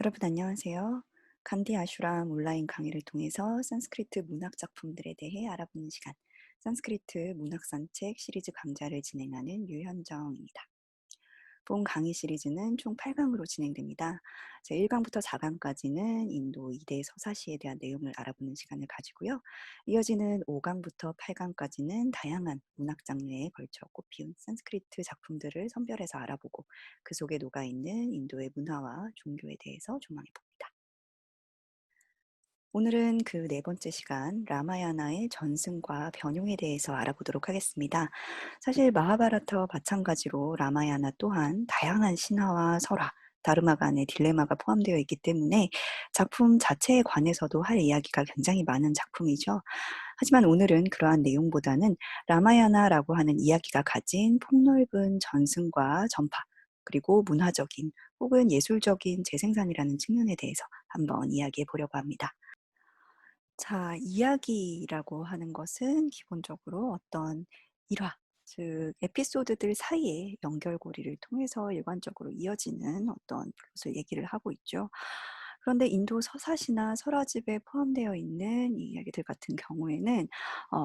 여러분 안녕하세요. 간디 아슈람 온라인 강의를 통해서 산스크리트 문학 작품들에 대해 알아보는 시간, 산스크리트 문학 산책 시리즈 강좌를 진행하는 유현정입니다. 본 강의 시리즈는 총 8강으로 진행됩니다. 1강부터 4강까지는 인도 2대 서사시에 대한 내용을 알아보는 시간을 가지고요. 이어지는 5강부터 8강까지는 다양한 문학 장르에 걸쳐 꽃피운 산스크리트 작품들을 선별해서 알아보고 그 속에 녹아있는 인도의 문화와 종교에 대해서 조망해 봅니다. 오늘은 그 네 번째 시간 라마야나의 전승과 변용에 대해서 알아보도록 하겠습니다. 사실 마하바라타와 마찬가지로 라마야나 또한 다양한 신화와 설화, 다르마 간의 딜레마가 포함되어 있기 때문에 작품 자체에 관해서도 할 이야기가 굉장히 많은 작품이죠. 하지만 오늘은 그러한 내용보다는 라마야나라고 하는 이야기가 가진 폭넓은 전승과 전파, 그리고 문화적인 혹은 예술적인 재생산이라는 측면에 대해서 한번 이야기해 보려고 합니다. 자, 이야기라고 하는 것은 기본적으로 어떤 일화, 즉 에피소드들 사이에 연결고리를 통해서 일관적으로 이어지는 어떤 것을 얘기를 하고 있죠. 그런데 인도 서사시나 설화집에 포함되어 있는 이 이야기들 같은 경우에는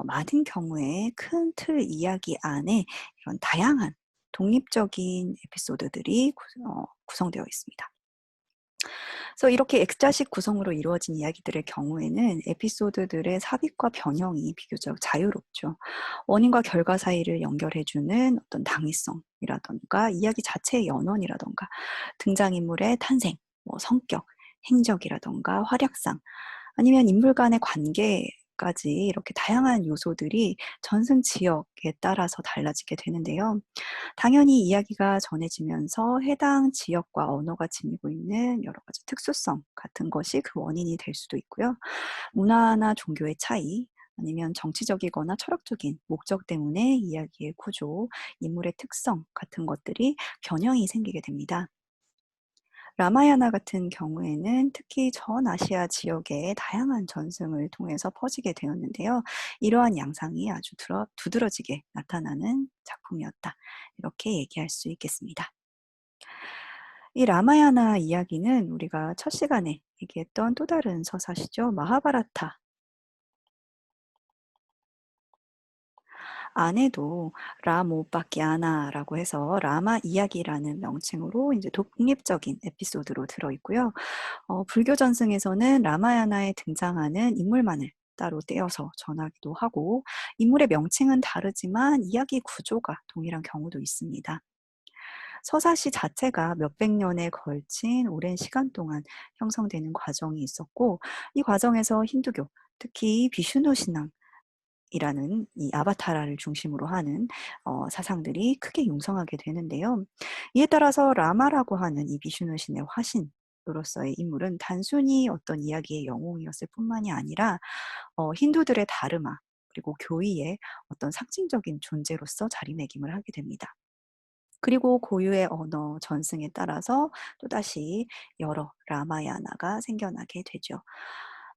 많은 경우에 큰 틀 이야기 안에 이런 다양한 독립적인 에피소드들이 구성되어 있습니다. 그래서 이렇게 X자식 구성으로 이루어진 이야기들의 경우에는 에피소드들의 삽입과 변형이 비교적 자유롭죠. 원인과 결과 사이를 연결해 주는 어떤 당위성이라든가 이야기 자체의 연원이라든가 등장인물의 탄생, 성격, 행적이라든가 활약상 아니면 인물 간의 관계까지 이렇게 다양한 요소들이 전승 지역에 따라서 달라지게 되는데요. 당연히 이야기가 전해지면서 해당 지역과 언어가 지니고 있는 여러 가지 특수성 같은 것이 그 원인이 될 수도 있고요. 문화나 종교의 차이, 아니면 정치적이거나 철학적인 목적 때문에 이야기의 구조, 인물의 특성 같은 것들이 변형이 생기게 됩니다. 라마야나 같은 경우에는 특히 전아시아 지역의 다양한 전승을 통해서 퍼지게 되었는데요. 이러한 양상이 아주 두드러지게 나타나는 작품이었다. 이렇게 얘기할 수 있겠습니다. 이 라마야나 이야기는 우리가 첫 시간에 얘기했던 또 다른 서사시죠. 마하바라타 안에도 라모빠기아나라고 해서 라마 이야기라는 명칭으로 이제 독립적인 에피소드로 들어있고요. 불교 전승에서는 라마야나에 등장하는 인물만을 따로 떼어서 전하기도 하고 인물의 명칭은 다르지만 이야기 구조가 동일한 경우도 있습니다. 서사시 자체가 몇백 년에 걸친 오랜 시간 동안 형성되는 과정이 있었고 이 과정에서 힌두교, 특히 비슈누 신앙이라는 이 아바타라를 중심으로 하는 사상들이 크게 융성하게 되는데요. 이에 따라서 라마라고 하는 이 비슈누 신의 화신으로서의 인물은 단순히 어떤 이야기의 영웅이었을 뿐만이 아니라 힌두들의 다르마 그리고 교의의 어떤 상징적인 존재로서 자리매김을 하게 됩니다. 그리고 고유의 언어 전승에 따라서 또다시 여러 라마야나가 생겨나게 되죠.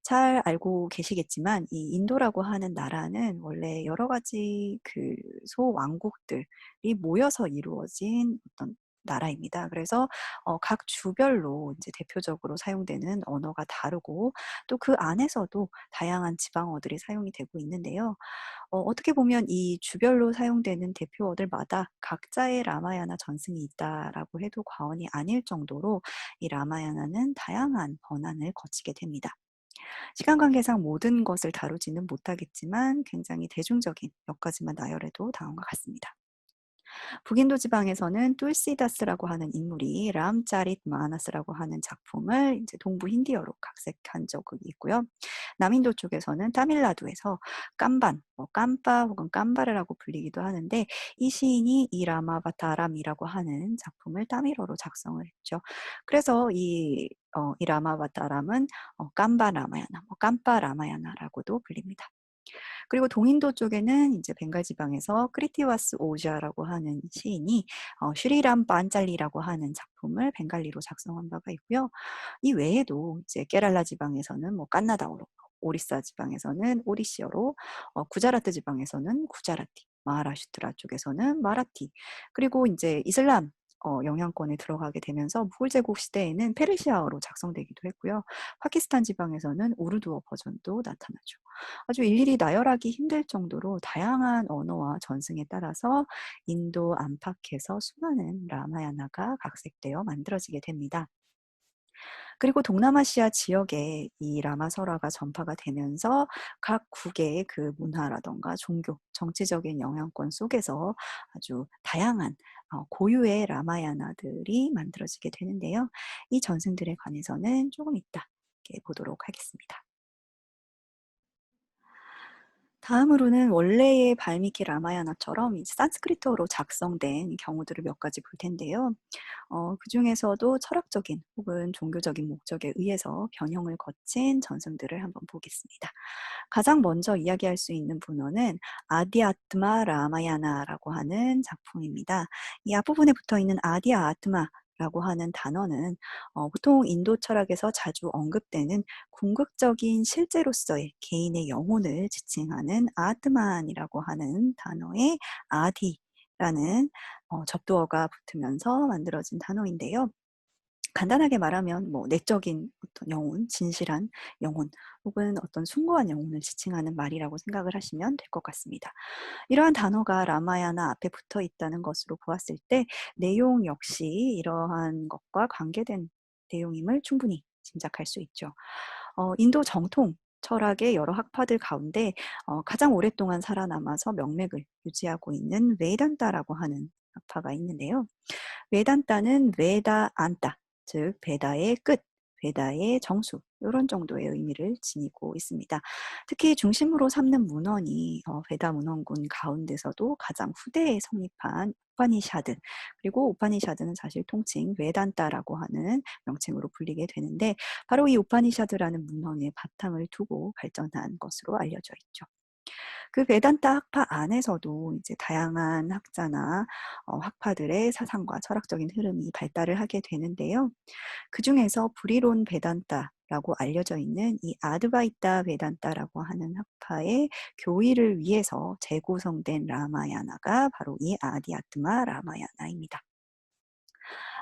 잘 알고 계시겠지만 이 인도라고 하는 나라는 원래 여러 가지 그 소왕국들이 모여서 이루어진 어떤 나라입니다. 그래서 각 주별로 이제 대표적으로 사용되는 언어가 다르고 또 그 안에서도 다양한 지방어들이 사용이 되고 있는데요. 어떻게 보면 이 주별로 사용되는 대표어들마다 각자의 라마야나 전승이 있다라고 해도 과언이 아닐 정도로 이 라마야나는 다양한 번안을 거치게 됩니다. 시간 관계상 모든 것을 다루지는 못하겠지만 굉장히 대중적인 몇 가지만 나열해도 다음과 같습니다. 북인도 지방에서는 툴시다스라고 하는 인물이 람짜릿 마나스라고 하는 작품을 이제 동부 힌디어로 각색한 적이 있고요. 남인도 쪽에서는 타밀나두에서 깜반, 깜빠 혹은 깜바르라고 불리기도 하는데 이 시인이 이 라마바타람이라고 하는 작품을 타밀어로 작성을 했죠. 그래서 이 라마바타람은 깜바 라마야나, 깜빠 라마야나라고도 불립니다. 그리고 동인도 쪽에는 이제 벵갈 지방에서 크리티와스 오자라고 하는 시인이 슈리람 반짤리라고 하는 작품을 벵갈리로 작성한 바가 있고요. 이 외에도 이제 케랄라 지방에서는 깐나다오로, 오리사 지방에서는 오리시어로, 구자라트 지방에서는 구자라티, 마하라슈트라 쪽에서는 마라티, 그리고 이제 이슬람 영향권에 들어가게 되면서 무굴 제국 시대에는 페르시아어로 작성되기도 했고요. 파키스탄 지방에서는 우르두어 버전도 나타나죠. 아주 일일이 나열하기 힘들 정도로 다양한 언어와 전승에 따라서 인도 안팎에서 수많은 라마야나가 각색되어 만들어지게 됩니다. 그리고 동남아시아 지역에 이 라마설화가 전파가 되면서 각 국의 그 문화라든가 종교, 정치적인 영향권 속에서 아주 다양한 고유의 라마야나들이 만들어지게 되는데요. 이 전승들에 관해서는 조금 이따 보도록 하겠습니다. 다음으로는 원래의 발미키 라마야나처럼 이제 산스크리트어로 작성된 경우들을 몇 가지 볼 텐데요. 그중에서도 철학적인 혹은 종교적인 목적에 의해서 변형을 거친 전승들을 한번 보겠습니다. 가장 먼저 이야기할 수 있는 분어는 아디아트마 라마야나라고 하는 작품입니다. 이 앞부분에 붙어 있는 아디아트마라고 하는 단어는 보통 인도 철학에서 자주 언급되는 궁극적인 실제로서의 개인의 영혼을 지칭하는 아트만이라고 하는 단어의 아디라는 접두어가 붙으면서 만들어진 단어인데요. 간단하게 말하면 뭐 내적인 어떤 영혼, 진실한 영혼 혹은 어떤 숭고한 영혼을 지칭하는 말이라고 생각을 하시면 될 것 같습니다. 이러한 단어가 라마야나 앞에 붙어 있다는 것으로 보았을 때 내용 역시 이러한 것과 관계된 내용임을 충분히 짐작할 수 있죠. 인도 정통 철학의 여러 학파들 가운데 가장 오랫동안 살아남아서 명맥을 유지하고 있는 웨단타라고 하는 학파가 있는데요. 웨단타는 웨다 안타, 즉 베다의 끝, 베다의 정수 이런 정도의 의미를 지니고 있습니다. 특히 중심으로 삼는 문헌이 베다 문헌군 가운데서도 가장 후대에 성립한 우파니샤드, 그리고 우파니샤드는 사실 통칭 웨단타라고 하는 명칭으로 불리게 되는데 바로 이 우파니샤드라는 문헌의 바탕을 두고 발전한 것으로 알려져 있죠. 그 베단타 학파 안에서도 이제 다양한 학자나 학파들의 사상과 철학적인 흐름이 발달을 하게 되는데요. 그중에서 불이론 베단타라고 알려져 있는 이 아드바이타 베단타라고 하는 학파의 교의를 위해서 재구성된 라마야나가 바로 이 아디아트마 라마야나입니다.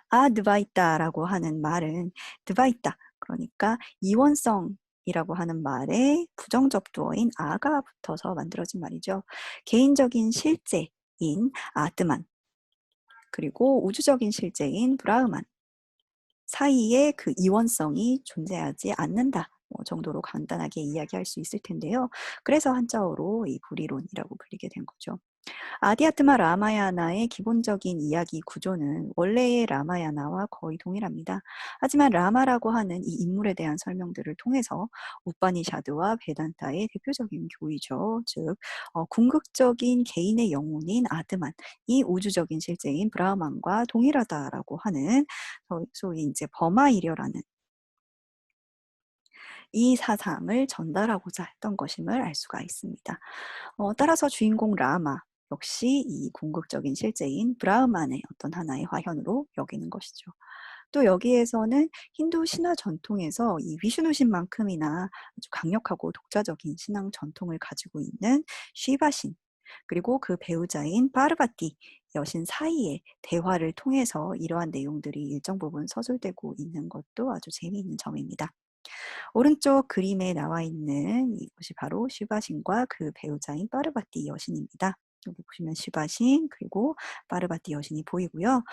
아드바이타라고 하는 말은 드바이타, 그러니까 이원성이라고 하는 말에 부정접두어인 아가 붙어서 만들어진 말이죠. 개인적인 실제인 아트만, 그리고 우주적인 실제인 브라흐만 사이에 그 이원성이 존재하지 않는다 정도로 간단하게 이야기할 수 있을 텐데요. 그래서 한자어로 이 불이론이라고 불리게 된 거죠. 아디아트마 라마야나의 기본적인 이야기 구조는 원래의 라마야나와 거의 동일합니다. 하지만 라마라고 하는 이 인물에 대한 설명들을 통해서 우파니샤드와 베단타의 대표적인 교의죠. 즉 궁극적인 개인의 영혼인 아드만, 이 우주적인 실제인 브라흐만과 동일하다라고 하는 소위 이제 버마이려라는 이 사상을 전달하고자 했던 것임을 알 수가 있습니다. 따라서 주인공 라마 역시 이 궁극적인 실제인 브라흐만의 어떤 하나의 화현으로 여기는 것이죠. 또 여기에서는 힌두 신화 전통에서 이 위슈누신만큼이나 아주 강력하고 독자적인 신앙 전통을 가지고 있는 쉬바신, 그리고 그 배우자인 파르바티 여신 사이의 대화를 통해서 이러한 내용들이 일정 부분 서술되고 있는 것도 아주 재미있는 점입니다. 오른쪽 그림에 나와 있는 이것이 바로 슈바신과 그 배우자인 파르바티 여신입니다. 여기 보시면 슈바신 그리고 파르바티 여신이 보이고요.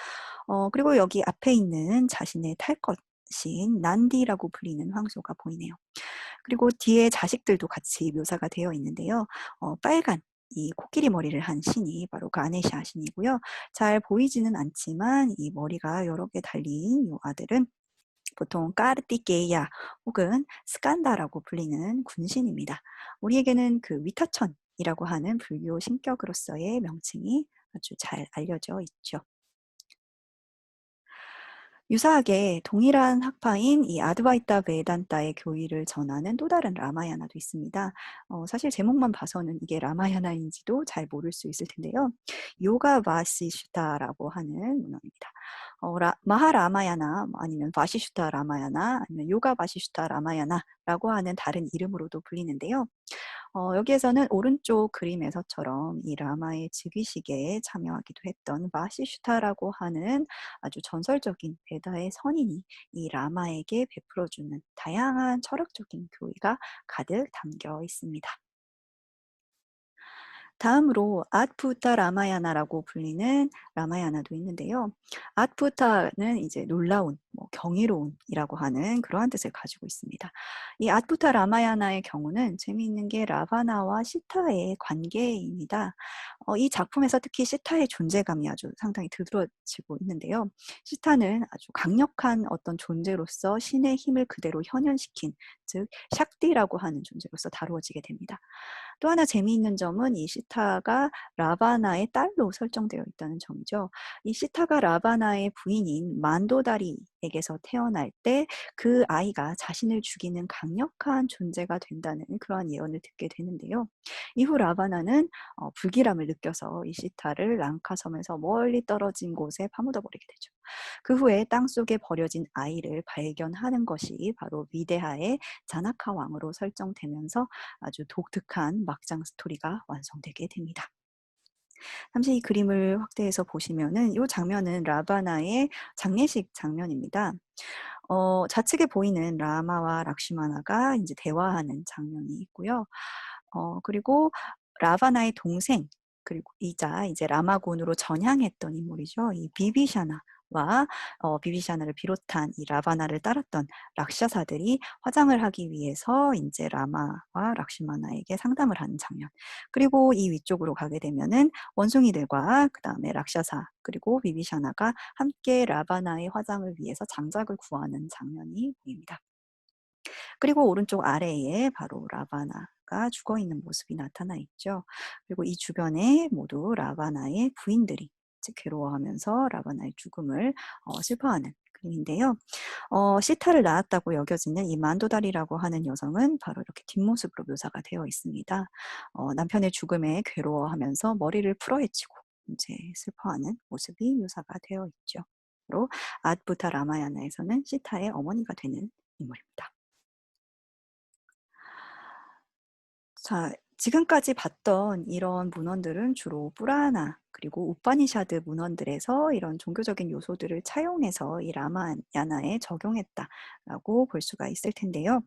그리고 여기 앞에 있는 자신의 탈 것인 난디라고 불리는 황소가 보이네요. 그리고 뒤에 자식들도 같이 묘사가 되어 있는데요. 빨간 이 코끼리 머리를 한 신이 바로 가네샤 신이고요. 잘 보이지는 않지만 이 머리가 여러 개 달린 이 아들은 보통 까르띠게야 혹은 스칸다라고 불리는 군신입니다. 우리에게는 그 위타천이라고 하는 불교 신격으로서의 명칭이 아주 잘 알려져 있죠. 유사하게 동일한 학파인 이 아드바이타 베단타의 교의를 전하는 또 다른 라마야나도 있습니다. 사실 제목만 봐서는 이게 라마야나인지도 잘 모를 수 있을 텐데요. 요가 바시슈타라고 하는 문헌입니다. 마하라마야나 아니면 바시슈타 라마야나 아니면 요가 바시슈타 라마야나라고 하는 다른 이름으로도 불리는데요. 여기에서는 오른쪽 그림에서처럼 이 라마의 즉위식에 참여하기도 했던 마시슈타라고 하는 아주 전설적인 베다의 선인이 이 라마에게 베풀어 주는 다양한 철학적인 교리가 가득 담겨 있습니다. 다음으로 아트부타 라마야나라고 불리는 라마야나도 있는데요. 아트부타는 이제 놀라운, 경이로운이라고 하는 그러한 뜻을 가지고 있습니다. 이 아트부타 라마야나의 경우는 재미있는 게 라바나와 시타의 관계입니다. 이 작품에서 특히 시타의 존재감이 아주 상당히 두드러지고 있는데요. 시타는 아주 강력한 어떤 존재로서 신의 힘을 그대로 현현시킨, 즉 샥디라고 하는 존재로서 다루어지게 됩니다. 또 하나 재미있는 점은 이 시타가 라바나의 딸로 설정되어 있다는 점이죠. 이 시타가 라바나의 부인인 만도다리에게서 태어날 때 그 아이가 자신을 죽이는 강력한 존재가 된다는 그러한 예언을 듣게 되는데요. 이후 라바나는 불길함을 느껴서 이 시타를 랑카 섬에서 멀리 떨어진 곳에 파묻어 버리게 되죠. 그 후에 땅속에 버려진 아이를 발견하는 것이 바로 위대하의 자나카 왕으로 설정되면서 아주 독특한 막장 스토리가 완성되게 됩니다. 잠시 이 그림을 확대해서 보시면은 이 장면은 라바나의 장례식 장면입니다. 좌측에 보이는 라마와 락시마나가 인제 대화하는 장면이 있고요. 그리고 라바나의 동생 그리고 이자 이제 라마군으로 전향했던 인물이죠. 이 비비샤나와 비비샤나를 비롯한 이 라바나를 따랐던 락샤사들이 화장을 하기 위해서 인제 라마와 락시마나에게 상담을 하는 장면. 그리고 이 위쪽으로 가게 되면은 원숭이들과 그다음에 락샤사 그리고 비비샤나가 함께 라바나의 화장을 위해서 장작을 구하는 장면이 보입니다. 그리고 오른쪽 아래에 바로 라바나가 죽어 있는 모습이 나타나 있죠. 그리고 이 주변에 모두 라바나의 부인들이 이제 괴로워하면서 라바나의 죽음을 슬퍼하는 그림인데요. 시타를 낳았다고 여겨지는 이 만도다리라고 하는 여성은 바로 이렇게 뒷모습으로 묘사가 되어 있습니다. 남편의 죽음에 괴로워하면서 머리를 풀어헤치고 이제 슬퍼하는 모습이 묘사가 되어 있죠. 바로 아드부타 라마야나에서는 시타의 어머니가 되는 인물입니다. 자, 지금까지 봤던 이런 문헌들은 주로 뿌라나 그리고 우파니샤드 문헌들에서 이런 종교적인 요소들을 차용해서 이 라마야나에 적용했다라고 볼 수가 있을 텐데요.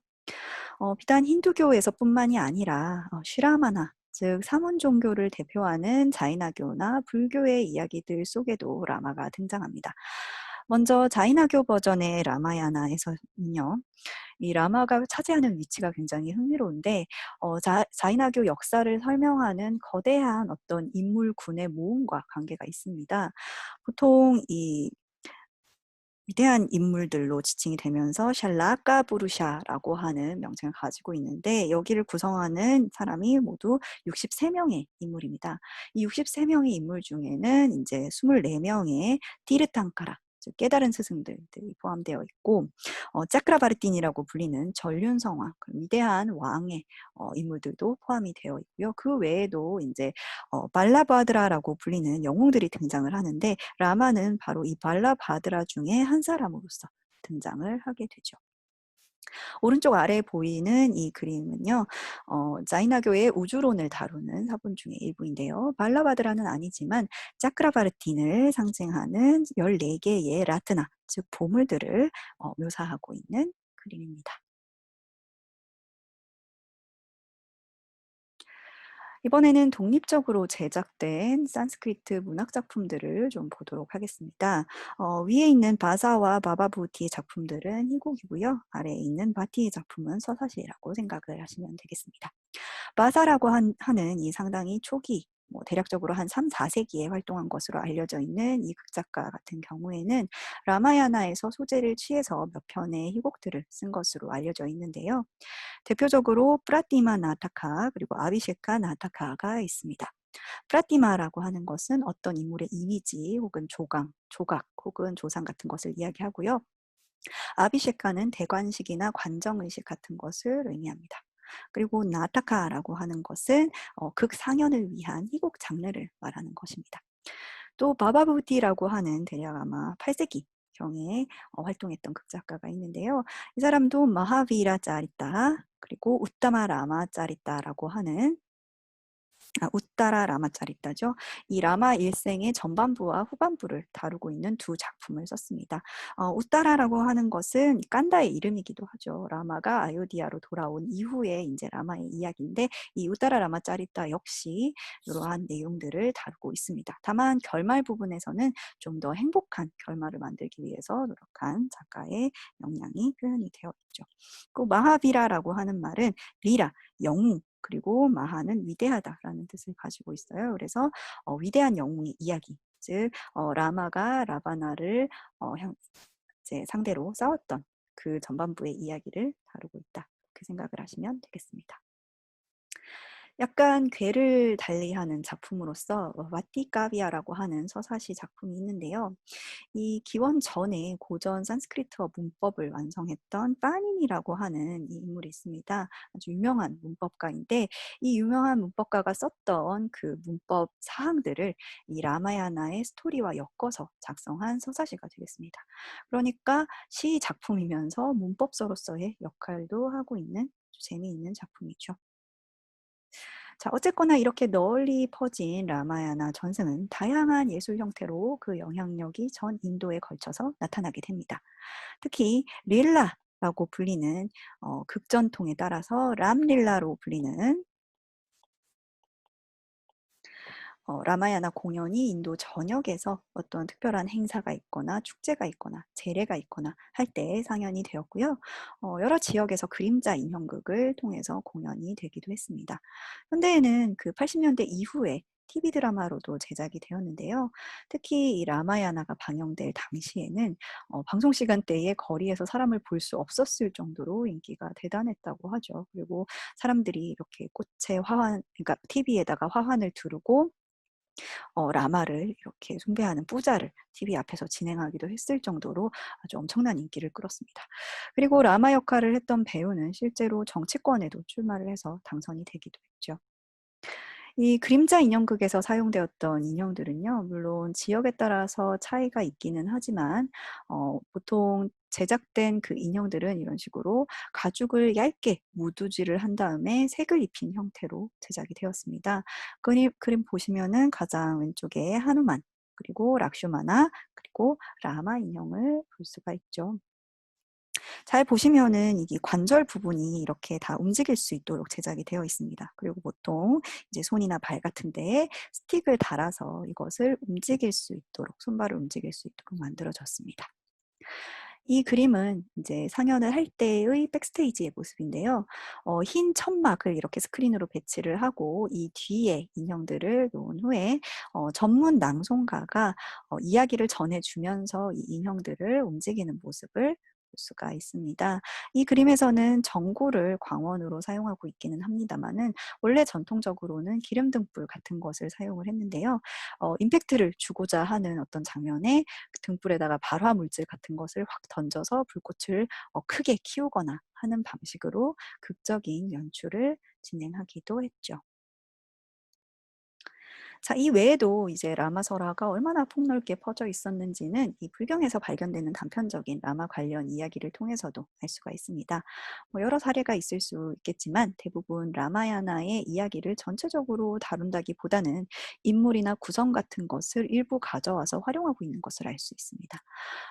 비단 힌두교에서뿐만이 아니라 쉬라마나 즉 사문 종교를 대표하는 자이나교나 불교의 이야기들 속에도 라마가 등장합니다. 먼저 자이나교 버전의 라마야나에서는요. 이 라마가 차지하는 위치가 굉장히 흥미로운데 자이나교 역사를 설명하는 거대한 어떤 인물군의 모음과 관계가 있습니다. 보통 이 위대한 인물들로 지칭이 되면서 샬라카부르샤라고 하는 명칭을 가지고 있는데 여기를 구성하는 사람이 모두 63 명의 인물입니다. 이 63 명의 인물 중에는 인제 24 명의 티르탕카라 즉 깨달은 스승들이 포함되어 있고 짜크라바르틴이라고 불리는 전륜성왕 그 위대한 왕의 인물들도 포함이 되어 있고요. 그 외에도 인제 발라바드라라고 불리는 영웅들이 등장을 하는데 라마는 바로 이 발라바드라 중에 한 사람으로서 등장을 하게 되죠. 오른쪽 아래에 보이는 이 그림은요. 자이나교의 우주론을 다루는 사본 중의 일부인데요. 발라바드라는 아니지만 짜크라바르틴을 상징하는 14 개의 라트나 즉 보물들을 묘사하고 있는 그림입니다. 이번에는 독립적으로 제작된 산스크리트 문학 작품들을 좀 보도록 하겠습니다. 위에 있는 바사와 바바부티의 작품들은 희곡이고요. 아래에 있는 바티의 작품은 서사시라고 생각을 하시면 되겠습니다. 바사라고 하는 이 상당히 초기 대략적으로 한 3-4 세기에 활동한 것으로 알려져 있는 이 극작가 같은 경우에는 라마야나에서 소재를 취해서 몇 편의 희곡들을 쓴 것으로 알려져 있는데요. 대표적으로 프라티마 나타카 그리고 아비셰카 나타카가 있습니다. 프라티마라고 하는 것은 어떤 인물의 이미지 혹은 조각 혹은 조상 같은 것을 이야기하고요. 아비셰카는 대관식이나 관정의식 같은 것을 의미합니다. 그리고 나타카라고 하는 것은 극상현을 위한 희곡 장르를 말하는 것입니다. 또 바바부티라고 하는 대략 아마 8세기 경에 활동했던 극작가가 있는데요. 이 사람도 마하비라 짜리타 그리고 우따마 라마 짜리따라고 하는 우따라 라마 짜리따죠. 이 라마 일생의 전반부와 후반부를 다루고 있는 두 작품을 썼습니다. 우따라라고 하는 것은 깐다의 이름이기도 하죠. 라마가 아요디아로 돌아온 이후에 이제 라마의 이야기인데 이 우따라 라마 짜리따 역시 이러한 내용들을 다루고 있습니다. 다만 결말 부분에서는 좀 더 행복한 결말을 만들기 위해서 노력한 작가의 역량이 표현이 되어 있죠. 그 마하비라라고 하는 말은 리라, 영웅, 그리고 마하는 위대하다라는 뜻을 가지고 있어요. 그래서 위대한 영웅의 이야기, 즉 라마가 라바나를 이제 상대로 싸웠던 그 전반부의 이야기를 다루고 있다. 그렇게 생각을 하시면 되겠습니다. 약간 궤를 달리하는 작품으로서 와티카비아라고 하는 서사시 작품이 있는데요. 이 기원 전에 고전 산스크리트어 문법을 완성했던 빠니니라고 하는 이 인물이 있습니다. 아주 유명한 문법가인데 이 유명한 문법가가 썼던 그 문법 사항들을 이 라마야나의 스토리와 엮어서 작성한 서사시가 되겠습니다. 그러니까 시 작품이면서 문법서로서의 역할도 하고 있는 재미있는 작품이죠. 자, 어쨌거나 이렇게 널리 퍼진 라마야나 전승은 다양한 예술 형태로 그 영향력이 전 인도에 걸쳐서 나타나게 됩니다. 특히 릴라라고 불리는 극전통에 따라서 람릴라로 불리는 라마야나 공연이 인도 전역에서 어떤 특별한 행사가 있거나 축제가 있거나 제례가 있거나 할 때 상연이 되었고요. 여러 지역에서 그림자 인형극을 통해서 공연이 되기도 했습니다. 현대에는 그 80년대 이후에 TV 드라마로도 제작이 되었는데요. 특히 이 라마야나가 방영될 당시에는 방송 시간대에 거리에서 사람을 볼 수 없었을 정도로 인기가 대단했다고 하죠. 그리고 사람들이 이렇게 꽃에 화환, 그러니까 TV에다가 화환을 두르고 라마를 이렇게 숭배하는 뿌자를 TV 앞에서 진행하기도 했을 정도로 아주 엄청난 인기를 끌었습니다. 그리고 라마 역할을 했던 배우는 실제로 정치권에도 출마를 해서 당선이 되기도 했죠. 이 그림자 인형극에서 사용되었던 인형들은요, 물론 지역에 따라서 차이가 있기는 하지만 보통 제작된 그 인형들은 이런 식으로 가죽을 얇게 무두질을 한 다음에 색을 입힌 형태로 제작이 되었습니다. 그림 보시면은 가장 왼쪽에 하누만, 그리고 락슈마나, 그리고 라마 인형을 볼 수가 있죠. 잘 보시면은 이게 관절 부분이 이렇게 다 움직일 수 있도록 제작이 되어 있습니다. 그리고 보통 이제 손이나 발 같은 데에 스틱을 달아서 이것을 움직일 수 있도록, 손발을 움직일 수 있도록 만들어졌습니다. 이 그림은 이제 상연을 할 때의 백스테이지의 모습인데요. 흰 천막을 이렇게 스크린으로 배치를 하고 이 뒤에 인형들을 놓은 후에 전문 낭송가가 이야기를 전해주면서 이 인형들을 움직이는 모습을 볼 수가 있습니다. 이 그림에서는 전구를 광원으로 사용하고 있기는 합니다만은 원래 전통적으로는 기름 등불 같은 것을 사용을 했는데요. 임팩트를 주고자 하는 어떤 장면에 그 등불에다가 발화 물질 같은 것을 확 던져서 불꽃을 크게 키우거나 하는 방식으로 극적인 연출을 진행하기도 했죠. 자, 이 외에도 이제 라마설화가 얼마나 폭넓게 퍼져 있었는지는 이 불경에서 발견되는 단편적인 라마 관련 이야기를 통해서도 알 수가 있습니다. 여러 사례가 있을 수 있겠지만 대부분 라마야나의 이야기를 전체적으로 다룬다기보다는 인물이나 구성 같은 것을 일부 가져와서 활용하고 있는 것을 알 수 있습니다.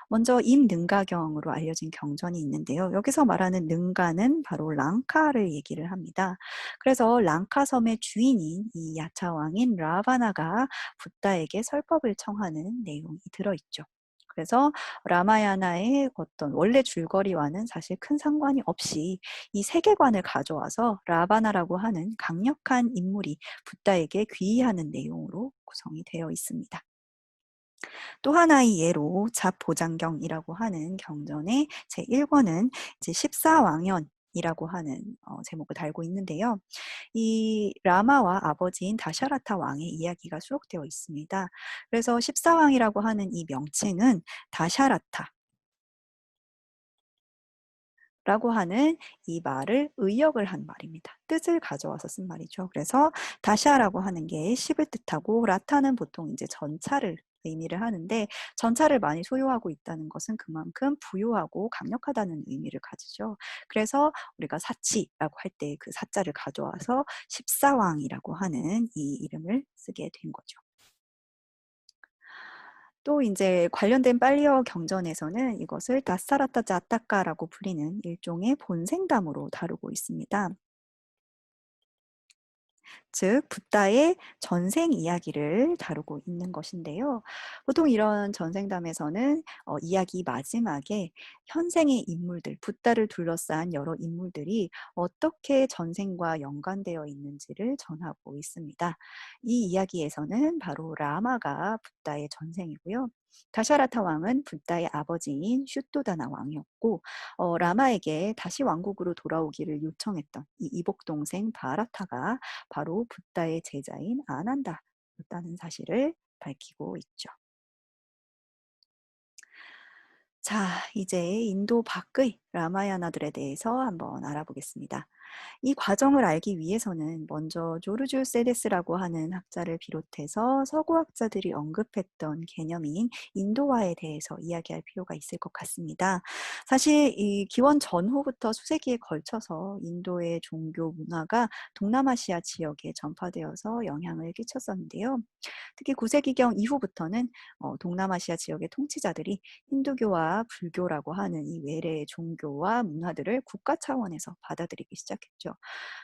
먼저 임능가경으로 알려진 경전이 있는데요. 여기서 말하는 능가는 바로 랑카를 얘기를 합니다. 그래서 랑카 섬의 주인인 이 야차왕인 라바나가 붓다에게 설법을 청하는 내용이 들어있죠. 그래서 라마야나의 어떤 원래 줄거리와는 사실 큰 상관이 없이 이 세계관을 가져와서 라바나라고 하는 강력한 인물이 붓다에게 귀의하는 내용으로 구성이 되어 있습니다. 또 하나의 예로 잡보장경이라고 하는 경전의 제1권은 이제 14왕연이라고 하는 제목을 달고 있는데요. 이 라마와 아버지인 다샤라타 왕의 이야기가 수록되어 있습니다. 그래서 14왕이라고 하는 이 명칭은 다샤라타 라고 하는 이 말을 의역을 한 말입니다. 뜻을 가져와서 쓴 말이죠. 그래서 다샤라고 하는 게 10을 뜻하고 라타는 보통 이제 전차를 의미를 하는데 전차를 많이 소유하고 있다는 것은 그만큼 부유하고 강력하다는 의미를 가지죠. 그래서 우리가 사치라고 할 때 그 사자를 가져와서 십사왕이라고 하는 이 이름을 쓰게 된 거죠. 또 인제 관련된 빨리어 경전에서는 이것을 다스타라타 자타카라고 불리는 일종의 본생담으로 다루고 있습니다. 즉 붓다의 전생 이야기를 다루고 있는 것인데요. 보통 이런 전생담에서는 이야기 마지막에 현생의 인물들, 붓다를 둘러싼 여러 인물들이 어떻게 전생과 연관되어 있는지를 전하고 있습니다. 이 이야기에서는 바로 라마가 붓다의 전생이고요. 다샤라타 왕은 붓다의 아버지인 슈토다나 왕이었고 라마에게 다시 왕국으로 돌아오기를 요청했던 이 이복 동생 바라타가 바로 붓다의 제자인 아난다였다는 사실을 밝히고 있죠. 자, 이제 인도 밖의 라마야나들에 대해서 한번 알아보겠습니다. 이 과정을 알기 위해서는 먼저 조르주 세데스라고 하는 학자를 비롯해서 서구 학자들이 언급했던 개념인 인도화에 대해서 이야기할 필요가 있을 것 같습니다. 사실 이 기원 전후부터 수세기에 걸쳐서 인도의 종교 문화가 동남아시아 지역에 전파되어서 영향을 끼쳤었는데요. 특히 9세기경 이후부터는 동남아시아 지역의 통치자들이 힌두교와 불교라고 하는 이 외래의 종교와 문화들을 국가 차원에서 받아들이기 시작했죠.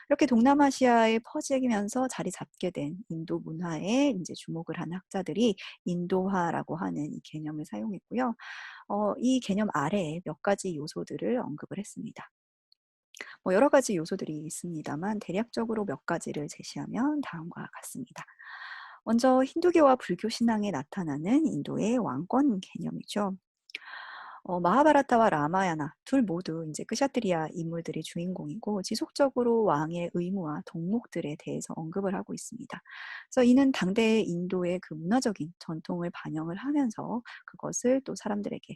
이렇게 동남아시아에 퍼지면서 자리 잡게 된 인도 문화에 이제 주목을 한 학자들이 인도화라고 하는 이 개념을 사용했고요. 이 개념 아래에 몇 가지 요소들을 언급을 했습니다. 뭐 여러 가지 요소들이 있습니다만 대략적으로 몇 가지를 제시하면 다음과 같습니다. 먼저 힌두교와 불교 신앙에 나타나는 인도의 왕권 개념이죠. 마하바라타와 라마야나 둘 모두 이제 끄샤트리아 인물들이 주인공이고 지속적으로 왕의 의무와 덕목들에 대해서 언급을 하고 있습니다. 그래서 이는 당대 인도의 그 문화적인 전통을 반영을 하면서 그것을 또 사람들에게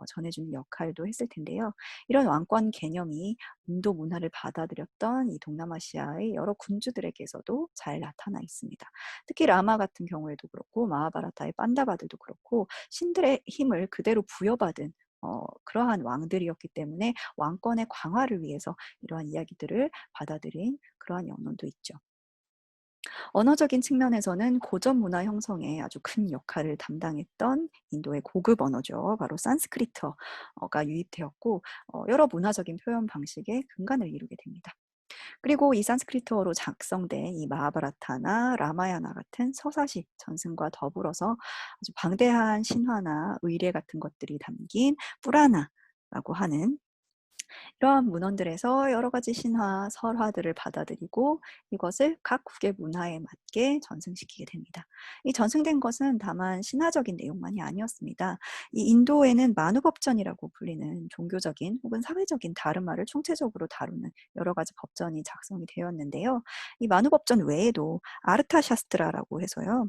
전해주는 역할도 했을 텐데요. 이런 왕권 개념이 인도 문화를 받아들였던 이 동남아시아의 여러 군주들에게서도 잘 나타나 있습니다. 특히 라마 같은 경우에도 그렇고 마하바라타의 판다바들도 그렇고 신들의 힘을 그대로 부여받은 그러한 왕들이었기 때문에 왕권의 강화를 위해서 이러한 이야기들을 받아들인 그러한 영론도 있죠. 언어적인 측면에서는 고전 문화 형성에 아주 큰 역할을 담당했던 인도의 고급 언어죠. 바로 산스크리트어가 유입되었고 여러 문화적인 표현 방식의 근간을 이루게 됩니다. 그리고 이 산스크리트어로 작성된 이 마하바라타나 라마야나 같은 서사시 전승과 더불어서 아주 방대한 신화나 의례 같은 것들이 담긴 뿌라나라고 하는 이러한 문헌들에서 여러 가지 신화, 설화들을 받아들이고 이것을 각 국의 문화에 맞게 전승시키게 됩니다. 이 전승된 것은 다만 신화적인 내용만이 아니었습니다. 이 인도에는 만우법전이라고 불리는 종교적인 혹은 사회적인 다름화를 총체적으로 다루는 여러 가지 법전이 작성이 되었는데요. 이 만우법전 외에도 아르타샤스트라라고 해서요.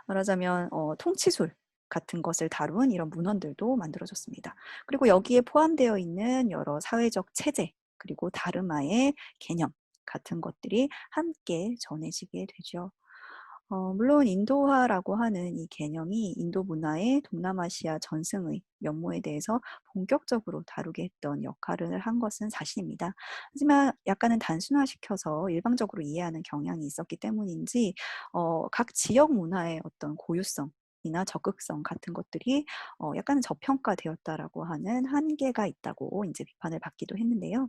말하자면 통치술 같은 것을 다룬 이런 문헌들도 만들어졌습니다. 그리고 여기에 포함되어 있는 여러 사회적 체제 그리고 다름화의 개념 같은 것들이 함께 전해지게 되죠. 물론 인도화라고 하는 이 개념이 인도 문화의 동남아시아 전승의 면모에 대해서 본격적으로 다루게 했던 역할을 한 것은 사실입니다. 하지만 약간은 단순화시켜서 일방적으로 이해하는 경향이 있었기 때문인지 각 지역 문화의 어떤 고유성 이나 적극성 같은 것들이 약간은 저평가되었다라고 하는 한계가 있다고 이제 비판을 받기도 했는데요.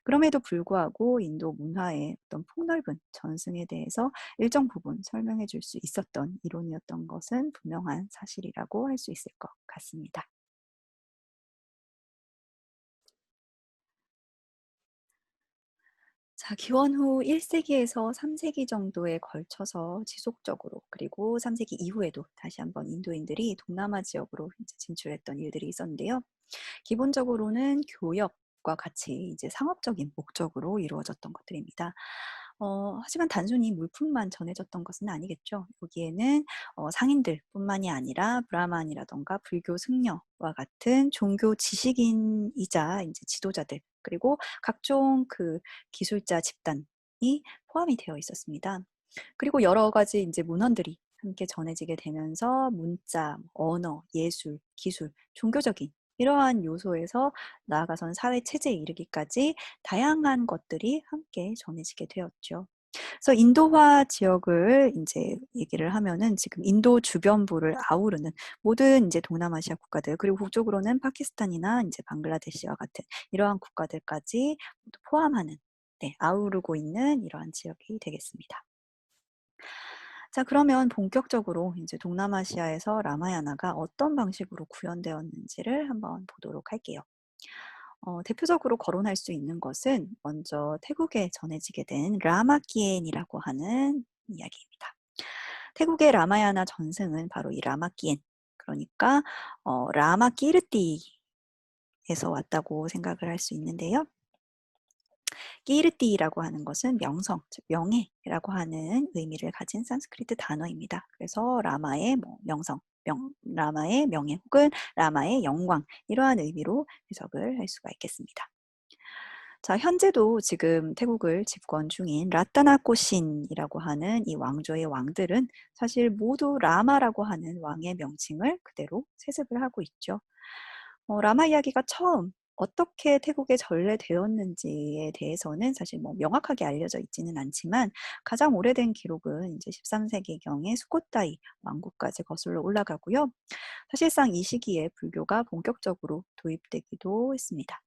그럼에도 불구하고 인도 문화의 어떤 폭넓은 전승에 대해서 일정 부분 설명해 줄 수 있었던 이론이었던 것은 분명한 사실이라고 할 수 있을 것 같습니다. 자, 기원 후 1세기에서 3세기 정도에 걸쳐서 지속적으로 그리고 3세기 이후에도 다시 한번 인도인들이 동남아 지역으로 이제 진출했던 일들이 있었는데요. 기본적으로는 교역과 같이 이제 상업적인 목적으로 이루어졌던 것들입니다. 하지만 단순히 물품만 전해졌던 것은 아니겠죠. 여기에는 상인들뿐만이 아니라 브라만이라든가 불교 승려와 같은 종교 지식인이자 이제 지도자들 그리고 각종 그 기술자 집단이 포함이 되어 있었습니다. 그리고 여러 가지 인제 문헌들이 함께 전해지게 되면서 문자, 언어, 예술, 기술, 종교적인 이러한 요소에서 나아가서는 사회 체제에 이르기까지 다양한 것들이 함께 전해지게 되었죠. 그래서 인도화 지역을 인제 얘기를 하면은 지금 인도 주변부를 아우르는 모든 인제 동남아시아 국가들, 그리고 북쪽으로는 파키스탄이나 인제 방글라데시와 같은 이러한 국가들까지 모두 포함하는, 네, 아우르고 있는 이러한 지역이 되겠습니다. 자, 그러면 본격적으로 인제 동남아시아에서 라마야나가 어떤 방식으로 구현되었는지를 한번 보도록 할게요. 대표적으로 거론할 수 있는 것은 먼저 태국에 전해지게 된 라마키엔이라고 하는 이야기입니다. 태국의 라마야나 전승은 바로 이 라마키엔, 그러니까 라마키르띠에서 왔다고 생각을 할 수 있는데요. 끼르띠라고 하는 것은 명성, 즉 명예라고 하는 의미를 가진 산스크리트 단어입니다. 그래서 라마의 뭐 명성, 라마의 명예 혹은 라마의 영광, 이러한 의미로 해석을 할 수가 있겠습니다. 자, 현재도 지금 태국을 집권 중인 라타나코신이라고 하는 이 왕조의 왕들은 사실 모두 라마라고 하는 왕의 명칭을 그대로 세습을 하고 있죠. 라마 이야기가 처음 어떻게 태국에 전래되었는지에 대해서는 사실 뭐 명확하게 알려져 있지는 않지만, 가장 오래된 기록은 이제 13세기경의 수코타이 왕국까지 거슬러 올라가고요. 사실상 이 시기에 불교가 본격적으로 도입되기도 했습니다.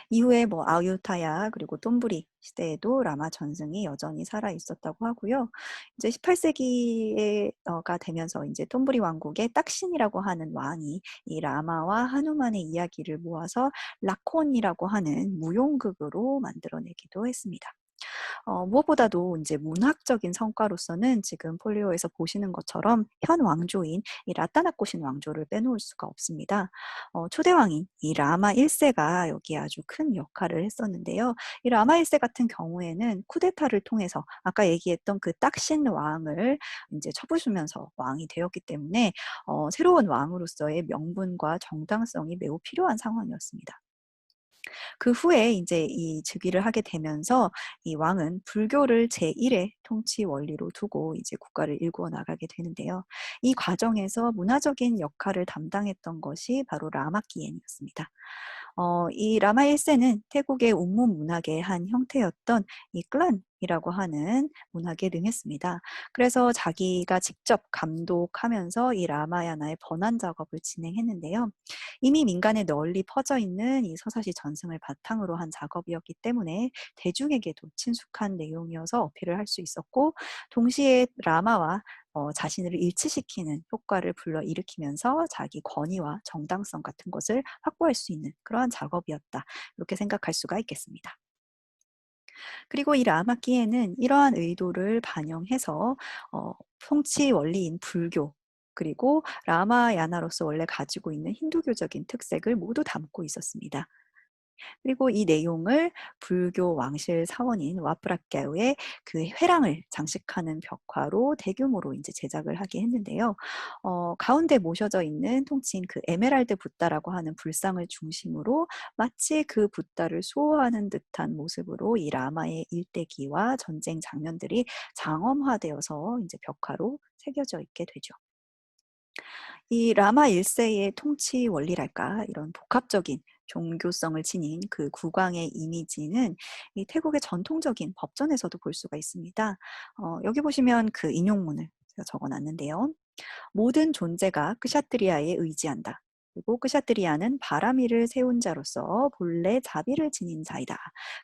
이후에 뭐 아유타야 그리고 똠부리 시대에도 라마 전승이 여전히 살아 있었다고 하고요. 이제 18세기에 가 되면서 이제 똠부리 왕국의 딱신이라고 하는 왕이 이 라마와 하누만의 이야기를 모아서 라콘이라고 하는 무용극으로 만들어내기도 했습니다. 무엇보다도 인제 문학적인 성과로서는 지금 폴리오에서 보시는 것처럼 현 왕조인 이 라타나코신 왕조를 빼놓을 수가 없습니다. 초대 왕인 이 라마 1 세가 여기에 아주 큰 역할을 했었는데요. 이 라마 1세 같은 경우에는 쿠데타를 통해서 아까 얘기했던 그 딱신 왕을 인제 쳐부수면서 왕이 되었기 때문에 새로운 왕으로서의 명분과 정당성이 매우 필요한 상황이었습니다. 그 후에 인제 이 즉위를 하게 되면서 이 왕은 불교를 제1의 통치 원리로 두고 이제 국가를 일구어 나가게 되는데요. 이 과정에서 문화적인 역할을 담당했던 것이 바로 라마키엔이었습니다. 이 라마 1 세는 태국의 운문 문학의 한 형태였던 이 클란이라고 하는 문학에 능했습니다. 그래서 자기가 직접 감독하면서 이 라마야나의 번안 작업을 진행했는데요. 이미 민간에 널리 퍼져 있는 이 서사시 전승을 바탕으로 한 작업이었기 때문에 대중에게도 친숙한 내용이어서 어필을 할 수 있었고, 동시에 라마와 자신을 일치시키는 효과를 불러일으키면서 자기 권위와 정당성 같은 것을 확보할 수 있는 그러한 작업이었다, 이렇게 생각할 수가 있겠습니다. 그리고 이 라마키에는 이러한 의도를 반영해서 통치 원리인 불교, 그리고 라마야나로서 원래 가지고 있는 힌두교적인 특색을 모두 담고 있었습니다. 그리고 이 내용을 불교 왕실 사원인 와프라케우의 그 회랑을 장식하는 벽화로 대규모로 인제 제작을 하게 했는데요. 가운데 모셔져 있는 통치인 그 에메랄드 붓다라고 하는 불상을 중심으로 마치 그 붓다를 수호하는 듯한 모습으로 이 라마의 일대기와 전쟁 장면들이 장엄화되어서 인제 벽화로 새겨져 있게 되죠. 이 라마 1 세의 통치 원리랄까, 이런 복합적인 종교성을 지닌 그 국왕의 이미지는 이 태국의 전통적인 법전에서도 볼 수가 있습니다. 여기 보시면 그 인용문을 제가 적어 놨는데요. 모든 존재가 크샤트리아에 의지한다. 그리고 크샤트리아는 바라미를 세운 자로서 본래 자비를 지닌 자이다.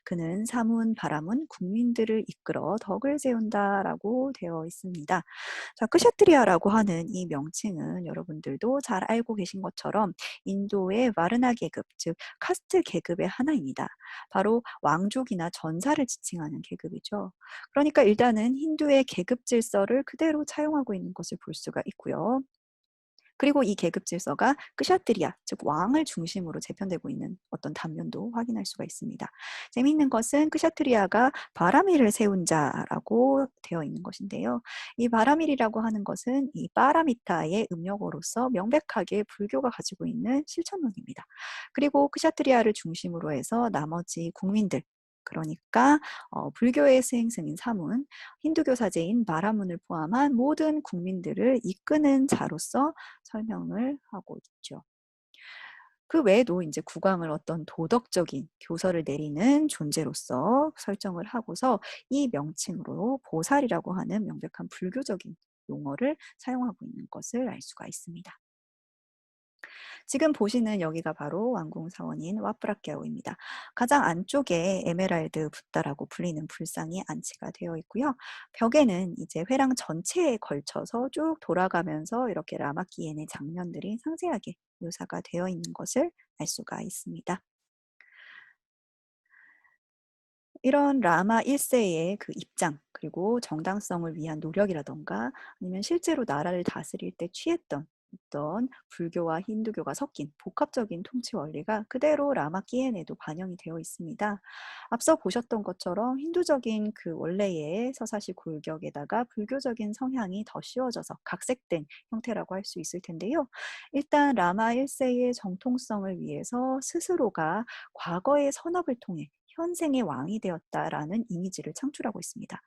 그는 사문 바라문 국민들을 이끌어 덕을 세운다라고 되어 있습니다. 자, 크샤트리아라고 하는 이 명칭은 여러분들도 잘 알고 계신 것처럼 인도의 와르나 계급, 즉 카스트 계급의 하나입니다. 바로 왕족이나 전사를 지칭하는 계급이죠. 그러니까 일단은 힌두의 계급 질서를 그대로 차용하고 있는 것을 볼 수가 있고요. 그리고 이 계급 질서가 끄샤트리아, 즉 왕을 중심으로 재편되고 있는 어떤 단면도 확인할 수가 있습니다. 재미있는 것은 끄샤트리아가 바라밀을 세운 자라고 되어 있는 것인데요. 이 바라밀이라고 하는 것은 이 파라미타의 음력어로서 명백하게 불교가 가지고 있는 실천론입니다. 그리고 끄샤트리아를 중심으로 해서 나머지 국민들, 그러니까 불교의 스행승인 사문, 힌두교 사제인 마라문을 포함한 모든 국민들을 이끄는 자로서 설명을 하고 있죠. 그 외에도 이제 국왕을 어떤 도덕적인 교서를 내리는 존재로서 설정을 하고서 이 명칭으로 보살이라고 하는 명백한 불교적인 용어를 사용하고 있는 것을 알 수가 있습니다. 지금 보시는 여기가 바로 왕궁사원인 와프라케아오입니다. 가장 안쪽에 에메랄드 붓다라고 불리는 불상이 안치가 되어 있고요. 벽에는 이제 회랑 전체에 걸쳐서 쭉 돌아가면서 이렇게 라마키엔의 장면들이 상세하게 묘사가 되어 있는 것을 알 수가 있습니다. 이런 라마 1세의 그 입장, 그리고 정당성을 위한 노력이라든가 아니면 실제로 나라를 다스릴 때 취했던 어떤 불교와 힌두교가 섞인 복합적인 통치 원리가 그대로 라마 끼엔에도 반영이 되어 있습니다. 앞서 보셨던 것처럼 힌두적인 그 원래의 서사시 골격에다가 불교적인 성향이 더 씌워져서 각색된 형태라고 할 수 있을 텐데요. 일단 라마 1세의 정통성을 위해서 스스로가 과거의 선업을 통해 현생의 왕이 되었다라는 이미지를 창출하고 있습니다.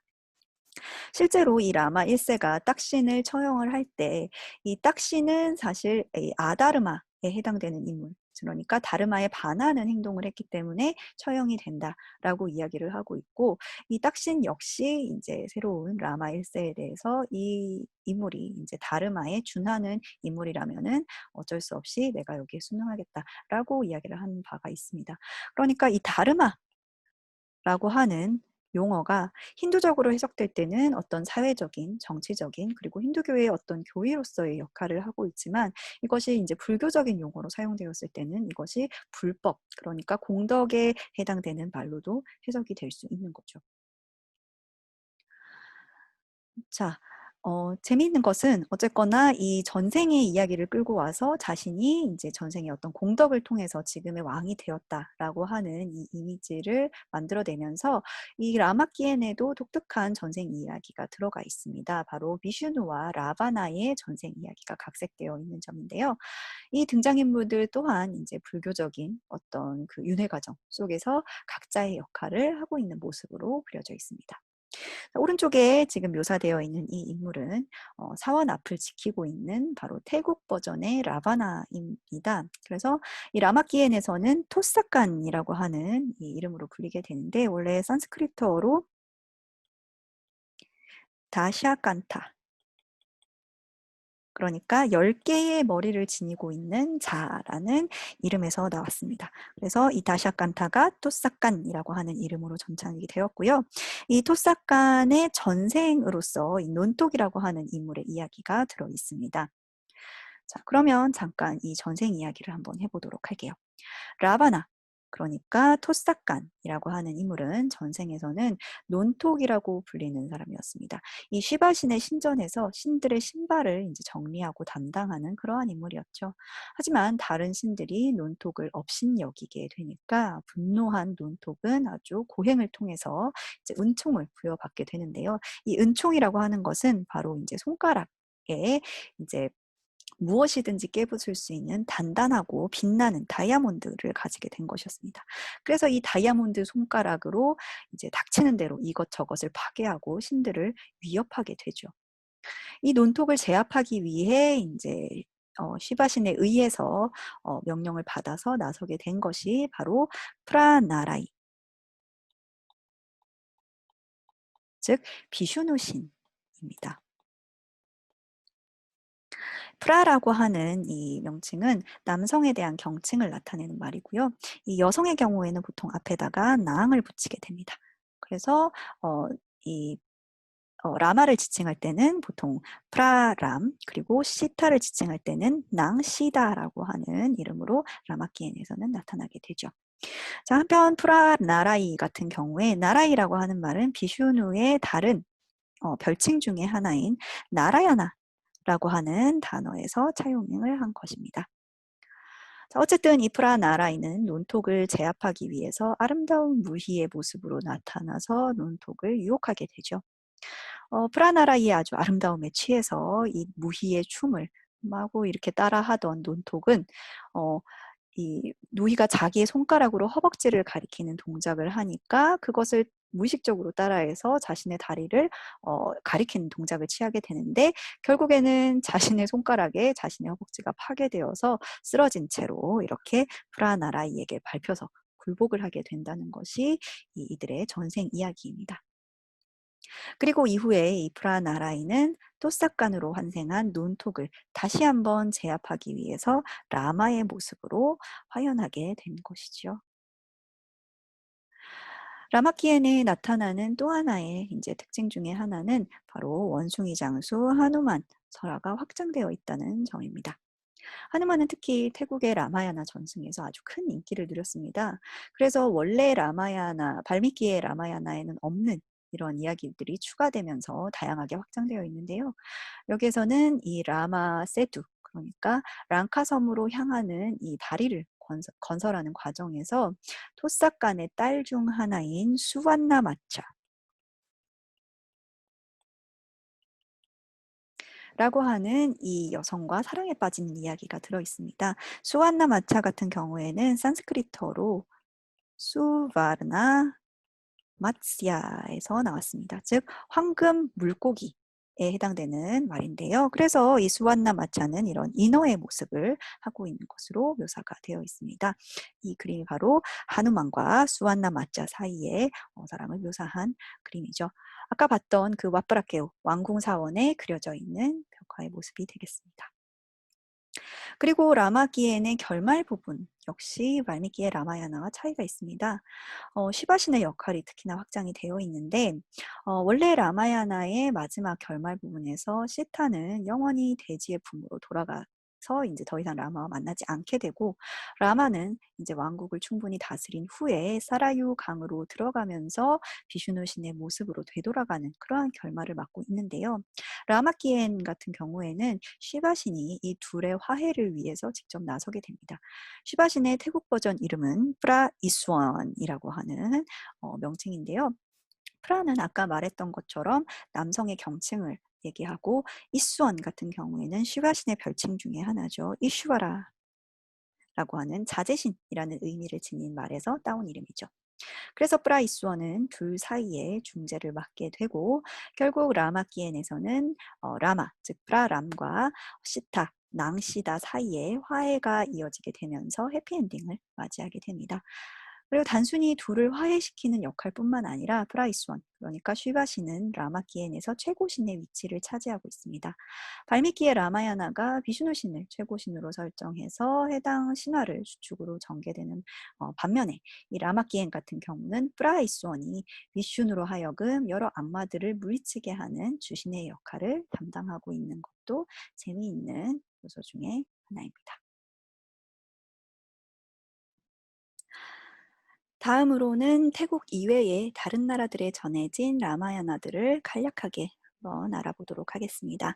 실제로 이 라마 1세가 딱신을 처형을 할 때 이 딱신은 사실 이 아다르마에 해당되는 인물, 그러니까 다르마에 반하는 행동을 했기 때문에 처형이 된다라고 이야기를 하고 있고, 이 딱신 역시 이제 새로운 라마 1세에 대해서 이 인물이 이제 다르마에 준하는 인물이라면은 어쩔 수 없이 내가 여기에 순응하겠다라고 이야기를 한 바가 있습니다. 그러니까 이 다르마 라고 하는 용어가 힌두적으로 해석될 때는 어떤 사회적인, 정치적인, 그리고 힌두교의 어떤 교의로서의 역할을 하고 있지만, 이것이 이제 불교적인 용어로 사용되었을 때는 이것이 불법, 그러니까 공덕에 해당되는 말로도 해석이 될 수 있는 거죠. 자, 재미있는 것은 어쨌거나 이 전생의 이야기를 끌고 와서 자신이 이제 전생의 어떤 공덕을 통해서 지금의 왕이 되었다라고 하는 이 이미지를 만들어내면서 이 라마키엔에도 독특한 전생 이야기가 들어가 있습니다. 바로 비슈누와 라바나의 전생 이야기가 각색되어 있는 점인데요. 이 등장인물들 또한 이제 불교적인 어떤 그 윤회 과정 속에서 각자의 역할을 하고 있는 모습으로 그려져 있습니다. 오른쪽에 지금 묘사되어 있는 이 인물은 사원 앞을 지키고 있는 바로 태국 버전의 라바나입니다. 그래서 이 라마키엔에서는 토사칸이라고 하는 이 이름으로 불리게 되는데, 원래 산스크리트어로 다샤칸타, 그러니까 10개의 머리를 지니고 있는 자라는 이름에서 나왔습니다. 그래서 이 다샤칸타가 토사칸이라고 하는 이름으로 전착이 되었고요. 이 토사칸의 전생으로서 이 논톡이라고 하는 인물의 이야기가 들어 있습니다. 자, 그러면 잠깐 이 전생 이야기를 한번 해보도록 할게요. 라바나, 그러니까 토사칸이라고 하는 인물은 전생에서는 논톡이라고 불리는 사람이었습니다. 이 시바신의 신전에서 신들의 신발을 이제 정리하고 담당하는 그러한 인물이었죠. 하지만 다른 신들이 논톡을 업신여기게 되니까 분노한 논톡은 아주 고행을 통해서 이제 은총을 부여받게 되는데요. 이 은총이라고 하는 것은 바로 이제 손가락에 이제 무엇이든지 깨부술 수 있는 단단하고 빛나는 다이아몬드를 가지게 된 것이었습니다. 그래서 이 다이아몬드 손가락으로 이제 닥치는 대로 이것저것을 파괴하고 신들을 위협하게 되죠. 이 논톡을 제압하기 위해 이제 시바신에 의해서 명령을 받아서 나서게 된 것이 바로 프라나라이, 즉 비슈누 신입니다. 프라라고 하는 이 명칭은 남성에 대한 경칭을 나타내는 말이고요. 이 여성의 경우에는 보통 앞에다가 나앙을 붙이게 됩니다. 그래서 이 라마를 지칭할 때는 보통 프라람, 그리고 시타를 지칭할 때는 낭시다라고 하는 이름으로 라마키엔에서는 나타나게 되죠. 자, 한편 프라나라이 같은 경우에 나라이라고 하는 말은 비슈누의 다른 별칭 중의 하나인 나라야나라고 하는 단어에서 차용을 한 것입니다. 자, 어쨌든 이 프라나라이는 논톡을 제압하기 위해서 아름다운 무희의 모습으로 나타나서 논톡을 유혹하게 되죠. 프라나라이의 아주 아름다움에 취해서 이 무희의 춤을 마구 이렇게 따라하던 논톡은 이 누이가 자기의 손가락으로 허벅지를 가리키는 동작을 하니까 그것을 무의식적으로 따라해서 자신의 다리를 가리키는 동작을 취하게 되는데 결국에는 자신의 손가락에 자신의 허벅지가 파괴되어서 쓰러진 채로 이렇게 프라나라이에게 밟혀서 굴복을 하게 된다는 것이 이들의 전생 이야기입니다. 그리고 이후에 이 프라나라이는 토사칸으로 환생한 논톡을 다시 한번 제압하기 위해서 라마의 모습으로 화연하게 된 것이죠. 라마키엔에 나타나는 또 하나의 이제 특징 중에 하나는 바로 원숭이 장수 하누만 설화가 확장되어 있다는 점입니다. 하누만은 특히 태국의 라마야나 전승에서 아주 큰 인기를 누렸습니다. 그래서 원래 라마야나 발미기의 라마야나에는 없는 이런 이야기들이 추가되면서 다양하게 확장되어 있는데요. 여기에서는 이 라마 세두 그러니까 랑카 섬으로 향하는 이 다리를 건설하는 과정에서 토사칸의 딸 중 하나인 수완나 마차 라고 하는 이 여성과 사랑에 빠지는 이야기가 들어 있습니다. 수완나 마차 같은 경우에는 산스크리트어로 수바르나 마츠야에서 나왔습니다. 즉 황금 물고기에 해당되는 말인데요. 그래서 이 수완나 마차는 이런 인어의 모습을 하고 있는 것으로 묘사가 되어 있습니다. 이 그림이 바로 하누만과 수완나 마차 사이의 사랑을 묘사한 그림이죠. 아까 봤던 그 왓브라케오 왕궁 사원에 그려져 있는 벽화의 모습이 되겠습니다. 그리고 라마기에는 결말 부분 역시 발미기의 라마야나와 차이가 있습니다. 시바신의 역할이 특히나 확장이 되어 있는데 원래 라마야나의 마지막 결말 부분에서 시타는 영원히 대지의 품으로 돌아가서 이제 더 이상 라마와 만나지 않게 되고 라마는 이제 왕국을 충분히 다스린 후에 사라유 강으로 들어가면서 비슈누 신의 모습으로 되돌아가는 그러한 결말을 맞고 있는데요. 라마키엔 같은 경우에는 시바신이 이 둘의 화해를 위해서 직접 나서게 됩니다. 시바신의 태국 버전 이름은 프라 이수원이라고 하는 명칭인데요. 프라는 아까 말했던 것처럼 남성의 경칭을 얘기하고 이수원 같은 경우에는 시바신의 별칭 중에 하나죠. 이슈와라라고 하는 자제신이라는 의미를 지닌 말에서 따온 이름이죠. 그래서 프라이스원은 둘 사이에 중재를 맡게 되고 결국 라마키엔에서는 라마 즉 프라람과 시타 낭시다 사이에 화해가 이어지게 되면서 해피엔딩을 맞이하게 됩니다. 그리고 단순히 둘을 화해시키는 역할뿐만 아니라 프라이스원 그러니까 쉬바시는 라마키엔에서 최고신의 위치를 차지하고 있습니다. 발미기의 라마야나가 비슈누 신을 최고신으로 설정해서 해당 신화를 수축으로 전개되는 반면에 이 라마키엔 같은 경우는 프라이스원이 비슌으로 하여금 여러 악마들을 물리치게 하는 주신의 역할을 담당하고 있는 것도 재미있는 요소 중에 하나입니다. 다음으로는 태국 이외의 다른 나라들에 전해진 라마야나들을 간략하게 한번 알아보도록 하겠습니다.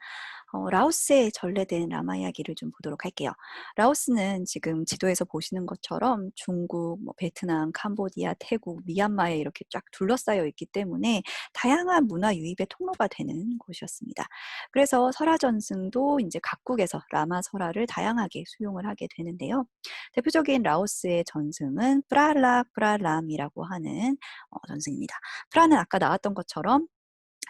라오스에 전래된 라마 이야기를 좀 보도록 할게요. 라오스는 지금 지도에서 보시는 것처럼 중국, 베트남, 캄보디아, 태국, 미얀마에 이렇게 쫙 둘러싸여 있기 때문에 다양한 문화 유입의 통로가 되는 곳이었습니다. 그래서 설화전승도 이제 각국에서 라마 설화를 다양하게 수용을 하게 되는데요. 대표적인 라오스의 전승은 프랄락 프랄람이라고 하는 전승입니다. 프라는 아까 나왔던 것처럼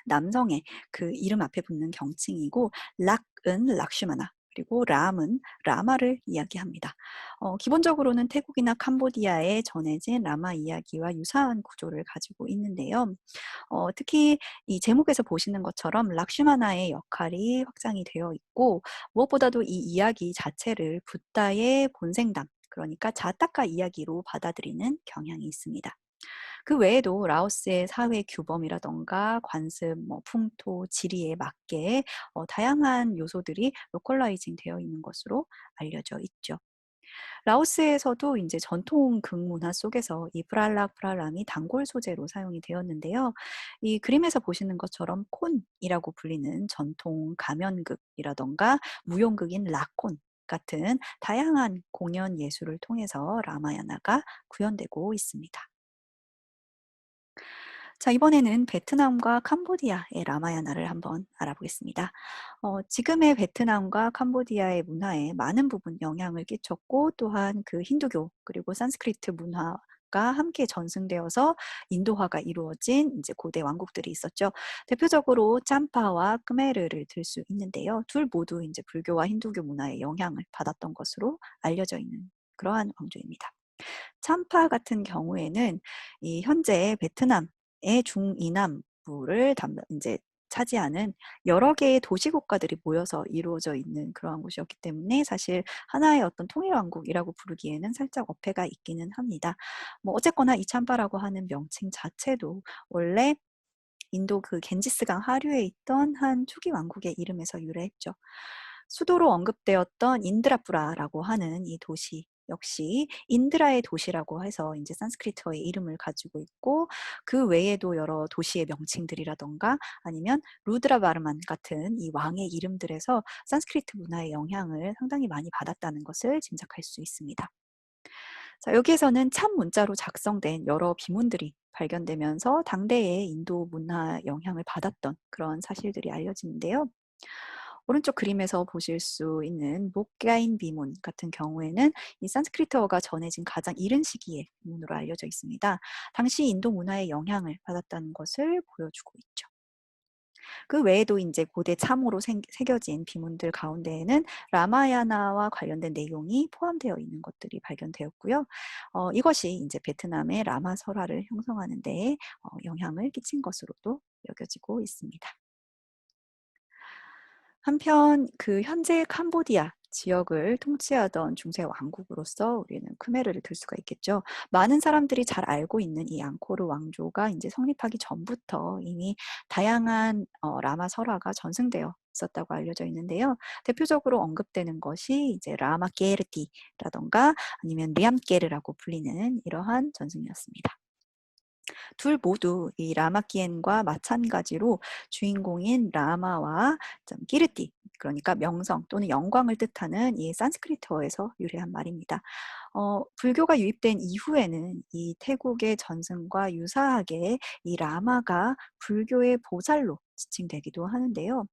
남성의 그 이름 앞에 붙는 경칭이고 락은 락슈마나 그리고 람은 라마를 이야기합니다. 기본적으로는 태국이나 캄보디아에 전해진 라마 이야기와 유사한 구조를 가지고 있는데요. 특히 이 제목에서 보시는 것처럼 락슈마나의 역할이 확장이 되어 있고 무엇보다도 이 이야기 자체를 붓다의 본생담 그러니까 자타카 이야기로 받아들이는 경향이 있습니다. 그 외에도 라오스의 사회 규범이라던가 관습, 풍토, 지리에 맞게 다양한 요소들이 로컬라이징 되어 있는 것으로 알려져 있죠. 라오스에서도 이제 전통 극문화 속에서 이 프랄락 프랄람이 단골 소재로 사용이 되었는데요. 이 그림에서 보시는 것처럼 콘이라고 불리는 전통 가면극이라던가 무용극인 라콘 같은 다양한 공연 예술을 통해서 라마야나가 구현되고 있습니다. 자, 이번에는 베트남과 캄보디아의 라마야나를 한번 알아보겠습니다. 지금의 베트남과 캄보디아의 문화에 많은 부분 영향을 끼쳤고, 또한 그 힌두교 그리고 산스크리트 문화가 함께 전승되어서 인도화가 이루어진 이제 고대 왕국들이 있었죠. 대표적으로 짬파와 크메르를 들 수 있는데요. 둘 모두 이제 불교와 힌두교 문화의 영향을 받았던 것으로 알려져 있는 그러한 왕조입니다. 참파 같은 경우에는 이 현재 베트남의 중이남부를 인제 차지하는 여러 개의 도시 국가들이 모여서 이루어져 있는 그러한 곳이었기 때문에 사실 하나의 어떤 통일 왕국이라고 부르기에는 살짝 어폐가 있기는 합니다. 뭐 어쨌거나 이 참파라고 하는 명칭 자체도 원래 인도 그 겐지스강 하류에 있던 한 초기 왕국의 이름에서 유래했죠. 수도로 언급되었던 인드라푸라라고 하는 이 도시 역시 인드라의 도시라고 해서 이제 산스크리트어의 이름을 가지고 있고, 그 외에도 여러 도시의 명칭들이라든가 아니면 루드라바르만 같은 이 왕의 이름들에서 산스크리트 문화의 영향을 상당히 많이 받았다는 것을 짐작할 수 있습니다. 자, 여기에서는 참 문자로 작성된 여러 비문들이 발견되면서 당대의 인도 문화 영향을 받았던 그런 사실들이 알려지는데요. 오른쪽 그림에서 보실 수 있는 목가인 비문 같은 경우에는 이 산스크리트어가 전해진 가장 이른 시기의 비문으로 알려져 있습니다. 당시 인도 문화의 영향을 받았다는 것을 보여주고 있죠. 그 외에도 이제 고대 참호로 새겨진 비문들 가운데에는 라마야나와 관련된 내용이 포함되어 있는 것들이 발견되었고요. 이것이 이제 베트남의 라마 설화를 형성하는 데에 영향을 끼친 것으로도 여겨지고 있습니다. 한편 그 현재 캄보디아 지역을 통치하던 중세 왕국으로서 우리는 크메르를 들 수가 있겠죠. 많은 사람들이 잘 알고 있는 이 앙코르 왕조가 이제 성립하기 전부터 이미 다양한 라마 설화가 전승되어 있었다고 알려져 있는데요. 대표적으로 언급되는 것이 이제 라마 게르티라던가 아니면 리암게르라고 불리는 이러한 전승이었습니다. 둘 모두 이 라마키엔과 마찬가지로 주인공인 라마와 끼르띠, 그러니까 명성 또는 영광을 뜻하는 이 산스크리트어에서 유래한 말입니다. 불교가 유입된 이후에는 이 태국의 전승과 유사하게 이 라마가 불교의 보살로 지칭되기도 하는데요.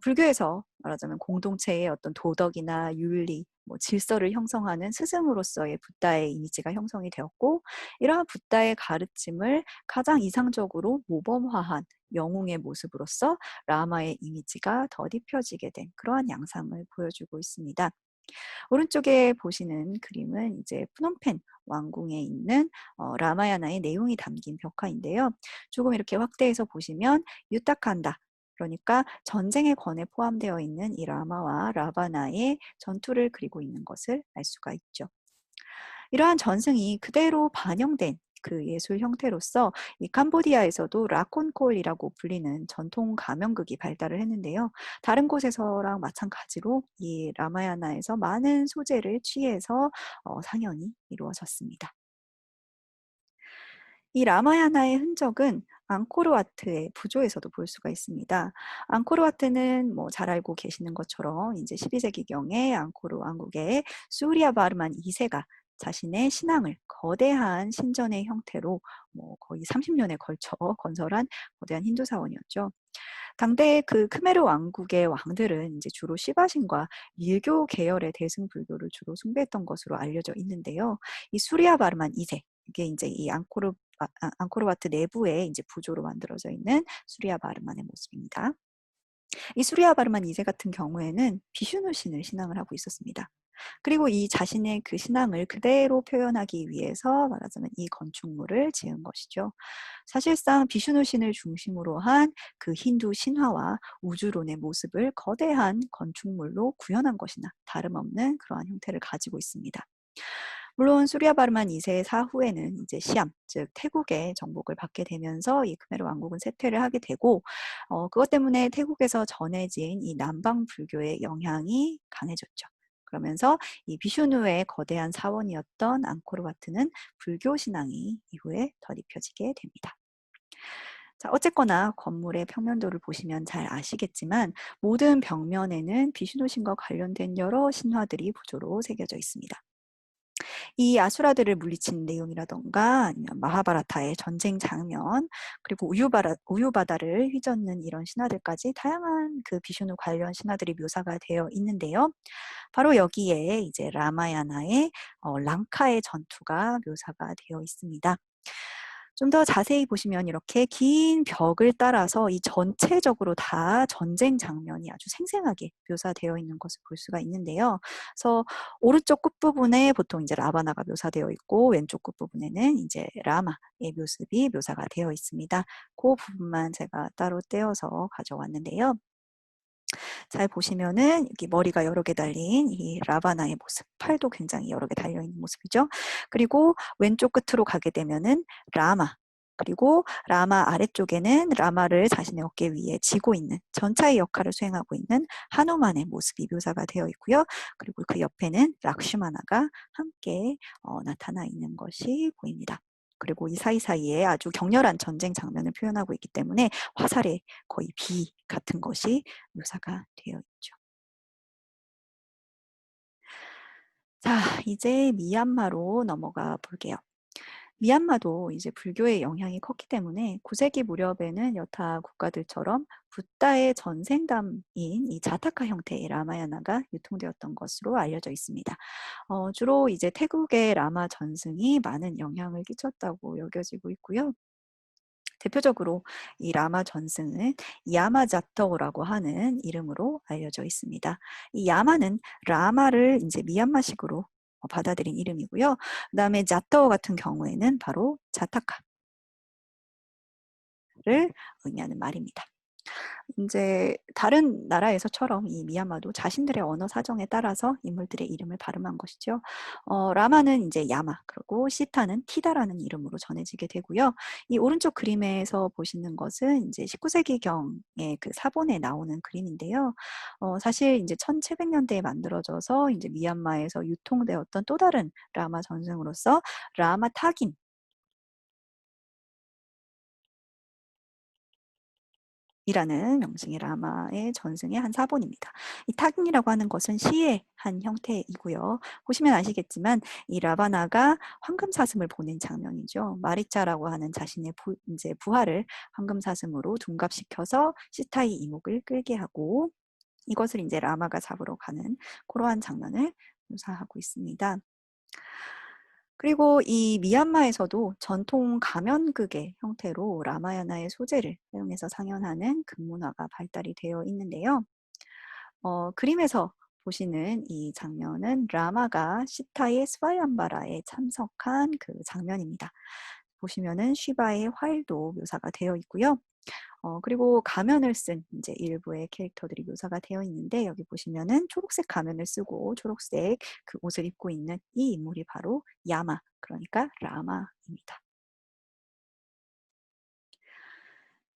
불교에서 말하자면 공동체의 어떤 도덕이나 윤리, 뭐 질서를 형성하는 스승으로서의 붓다의 이미지가 형성이 되었고, 이러한 붓다의 가르침을 가장 이상적으로 모범화한 영웅의 모습으로서 라마의 이미지가 더딥혀지게 된 그러한 양상을 보여주고 있습니다. 오른쪽에 보시는 그림은 이제 프놈펜 왕궁에 있는 라마야나의 내용이 담긴 벽화인데요. 조금 이렇게 확대해서 보시면 유타칸다, 그러니까 전쟁의 권에 포함되어 있는 이 라마와 라바나의 전투를 그리고 있는 것을 알 수가 있죠. 이러한 전승이 그대로 반영된 그 예술 형태로서 이 캄보디아에서도 라콘콜이라고 불리는 전통 가면극이 발달을 했는데요. 다른 곳에서랑 마찬가지로 이 라마야나에서 많은 소재를 취해서 상연이 이루어졌습니다. 이 라마야나의 흔적은 앙코르와트의 부조에서도 볼 수가 있습니다. 앙코르와트는 뭐 잘 알고 계시는 것처럼 이제 12세기경에 앙코르 왕국의 수리아바르만 2세가 자신의 신앙을 거대한 신전의 형태로 뭐 거의 30년에 걸쳐 건설한 거대한 힌두 사원이었죠. 당대 그 크메르 왕국의 왕들은 이제 주로 시바신과 밀교 계열의 대승 불교를 주로 숭배했던 것으로 알려져 있는데요. 이 수리아바르만 2세, 이게 이제 이 앙코르와트 내부에 이제 부조로 만들어져 있는 수리아바르만의 모습입니다. 이 수리아바르만 2세 같은 경우에는 비슈누 신을 신앙을 하고 있었습니다. 그리고 이 자신의 그 신앙을 그대로 표현하기 위해서 말하자면 이 건축물을 지은 것이죠. 사실상 비슈누 신을 중심으로 한 그 힌두 신화와 우주론의 모습을 거대한 건축물로 구현한 것이나 다름없는 그러한 형태를 가지고 있습니다. 물론 수리아바르만 2세 사후에는 이제 시암, 즉 태국의 정복을 받게 되면서 이 크메르 왕국은 쇠퇴를 하게 되고, 그것 때문에 태국에서 전해진 이 남방 불교의 영향이 강해졌죠. 그러면서 이 비슈누의 거대한 사원이었던 앙코르와트는 불교 신앙이 이후에 덧입혀지게 됩니다. 자, 어쨌거나 건물의 평면도를 보시면 잘 아시겠지만 모든 벽면에는 비슈누 신과 관련된 여러 신화들이 부조로 새겨져 있습니다. 이 아수라들을 물리친 내용이라던가 아니면 마하바라타의 전쟁 장면, 그리고 우유바다를 휘젓는 이런 신화들까지 다양한 그 비슈누 관련 신화들이 묘사가 되어 있는데요. 바로 여기에 이제 라마야나의 랑카의 전투가 묘사가 되어 있습니다. 좀 더 자세히 보시면 이렇게 긴 벽을 따라서 이 전체적으로 다 전쟁 장면이 아주 생생하게 묘사되어 있는 것을 볼 수가 있는데요. 그래서 오른쪽 끝부분에 보통 이제 라바나가 묘사되어 있고 왼쪽 끝부분에는 이제 라마의 모습이 묘사가 되어 있습니다. 그 부분만 제가 따로 떼어서 가져왔는데요. 잘 보시면은 여기 머리가 여러 개 달린 이 라바나의 모습, 팔도 굉장히 여러 개 달려 있는 모습이죠. 그리고 왼쪽 끝으로 가게 되면은 라마, 그리고 라마 아래쪽에는 라마를 자신의 어깨 위에 지고 있는 전차의 역할을 수행하고 있는 하누만의 모습이 묘사가 되어 있고요. 그리고 그 옆에는 락슈마나가 함께 나타나 있는 것이 보입니다. 그리고 이 사이사이에 아주 격렬한 전쟁 장면을 표현하고 있기 때문에 화살의 거의 비 같은 것이 묘사가 되어 있죠. 자, 이제 미얀마로 넘어가 볼게요. 미얀마도 이제 불교의 영향이 컸기 때문에 9세기 무렵에는 여타 국가들처럼 붓다의 전생담인 이 자타카 형태의 라마야나가 유통되었던 것으로 알려져 있습니다. 주로 이제 태국의 라마 전승이 많은 영향을 끼쳤다고 여겨지고 있고요. 대표적으로 이 라마 전승은 야마자토라고 하는 이름으로 알려져 있습니다. 이 야마는 라마를 이제 미얀마식으로 받아들인 이름이고요. 그다음에 자토 같은 경우에는 바로 자타카를 의미하는 말입니다. 인제 다른 나라에서처럼 이 미얀마도 자신들의 언어 사정에 따라서 인물들의 이름을 발음한 것이죠. 라마는 인제 야마, 그리고 시타는 티다라는 이름으로 전해지게 되고요. 이 오른쪽 그림에서 보시는 것은 인제 19세기경의 그 사본에 나오는 그림인데요. 사실 인제 1700년대에 만들어져서 인제 미얀마에서 유통되었던 또 다른 라마 전승으로서 라마 타긴 이라는 명칭의 라마의 전승의 한 사본입니다. 이 타긴이라고 하는 것은 시의 한 형태이고요. 보시면 아시겠지만 이 라바나가 황금 사슴을 보낸 장면이죠. 마리짜라고 하는 자신의 이제 부하를 황금 사슴으로 둔갑시켜서 시타의 이목을 끌게 하고 이것을 이제 라마가 잡으러 가는 그러한 장면을 묘사하고 있습니다. 그리고 이 미얀마에서도 전통 가면극의 형태로 라마야나의 소재를 사용해서 상연하는 극문화가 발달이 되어 있는데요. 그림에서 보시는 이 장면은 라마가 시타의 스와얌바라에 참석한 그 장면입니다. 보시면은 쉬바의 활도 묘사가 되어 있고요. 그리고 가면을 쓴 이제 일부의 캐릭터들이 묘사가 되어 있는데 여기 보시면은 초록색 가면을 쓰고 초록색 그 옷을 입고 있는 이 인물이 바로 야마, 그러니까 라마입니다.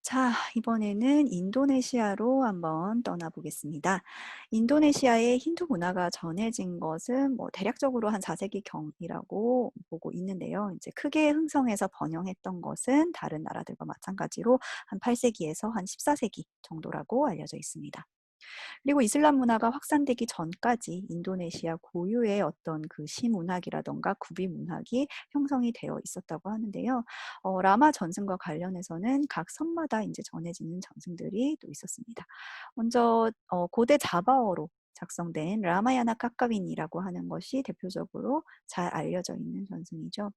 자, 이번에는 인도네시아로 한번 떠나보겠습니다. 인도네시아의 힌두 문화가 전해진 것은 뭐 대략적으로 한 4세기경이라고 보고 있는데요. 이제 크게 흥성해서 번영했던 것은 다른 나라들과 마찬가지로 한 8세기에서 한 14세기 정도라고 알려져 있습니다. 그리고 이슬람 문화가 확산되기 전까지 인도네시아 고유의 어떤 그 시문학이라든가 구비 문학이 형성이 되어 있었다고 하는데요. 라마 전승과 관련해서는 각 섬마다 이제 전해지는 전승들이 또 있었습니다. 먼저 고대 자바어로 작성된 라마야나 까까빈이라고 하는 것이 대표적으로 잘 알려져 있는 전승이죠.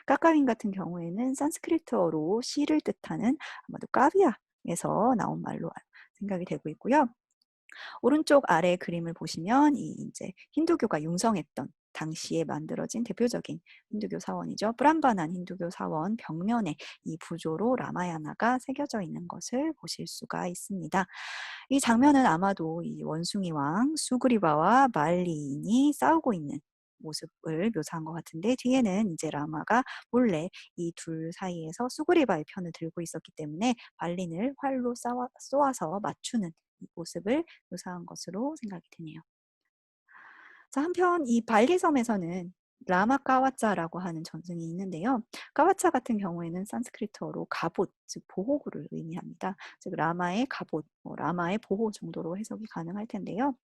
까까빈 같은 경우에는 산스크리트어로 시를 뜻하는 아마도 까비아에서 나온 말로 생각이 되고 있고요. 오른쪽 아래 그림을 보시면 이 인제 힌두교가 융성했던 당시에 만들어진 대표적인 힌두교 사원이죠. 프람바난 힌두교 사원 벽면에 이 부조로 라마야나가 새겨져 있는 것을 보실 수가 있습니다. 이 장면은 아마도 이 원숭이 왕 수그리바와 말리인이 싸우고 있는 모습을 묘사한 것 같은데 뒤에는 이제 라마가 몰래 이 둘 사이에서 수그리바의 편을 들고 있었기 때문에 말린을 활로 쏘아서 맞추는 이 모습을 묘사한 것으로 생각이 되네요. 자, 한편 이 발리섬에서는 라마 까와짜라고 하는 전승이 있는데요. 까와짜 같은 경우에는 산스크리트어로 갑옷, 즉 보호구를 의미합니다. 즉 라마의 갑옷, 라마의 보호 정도로 해석이 가능할 텐데요.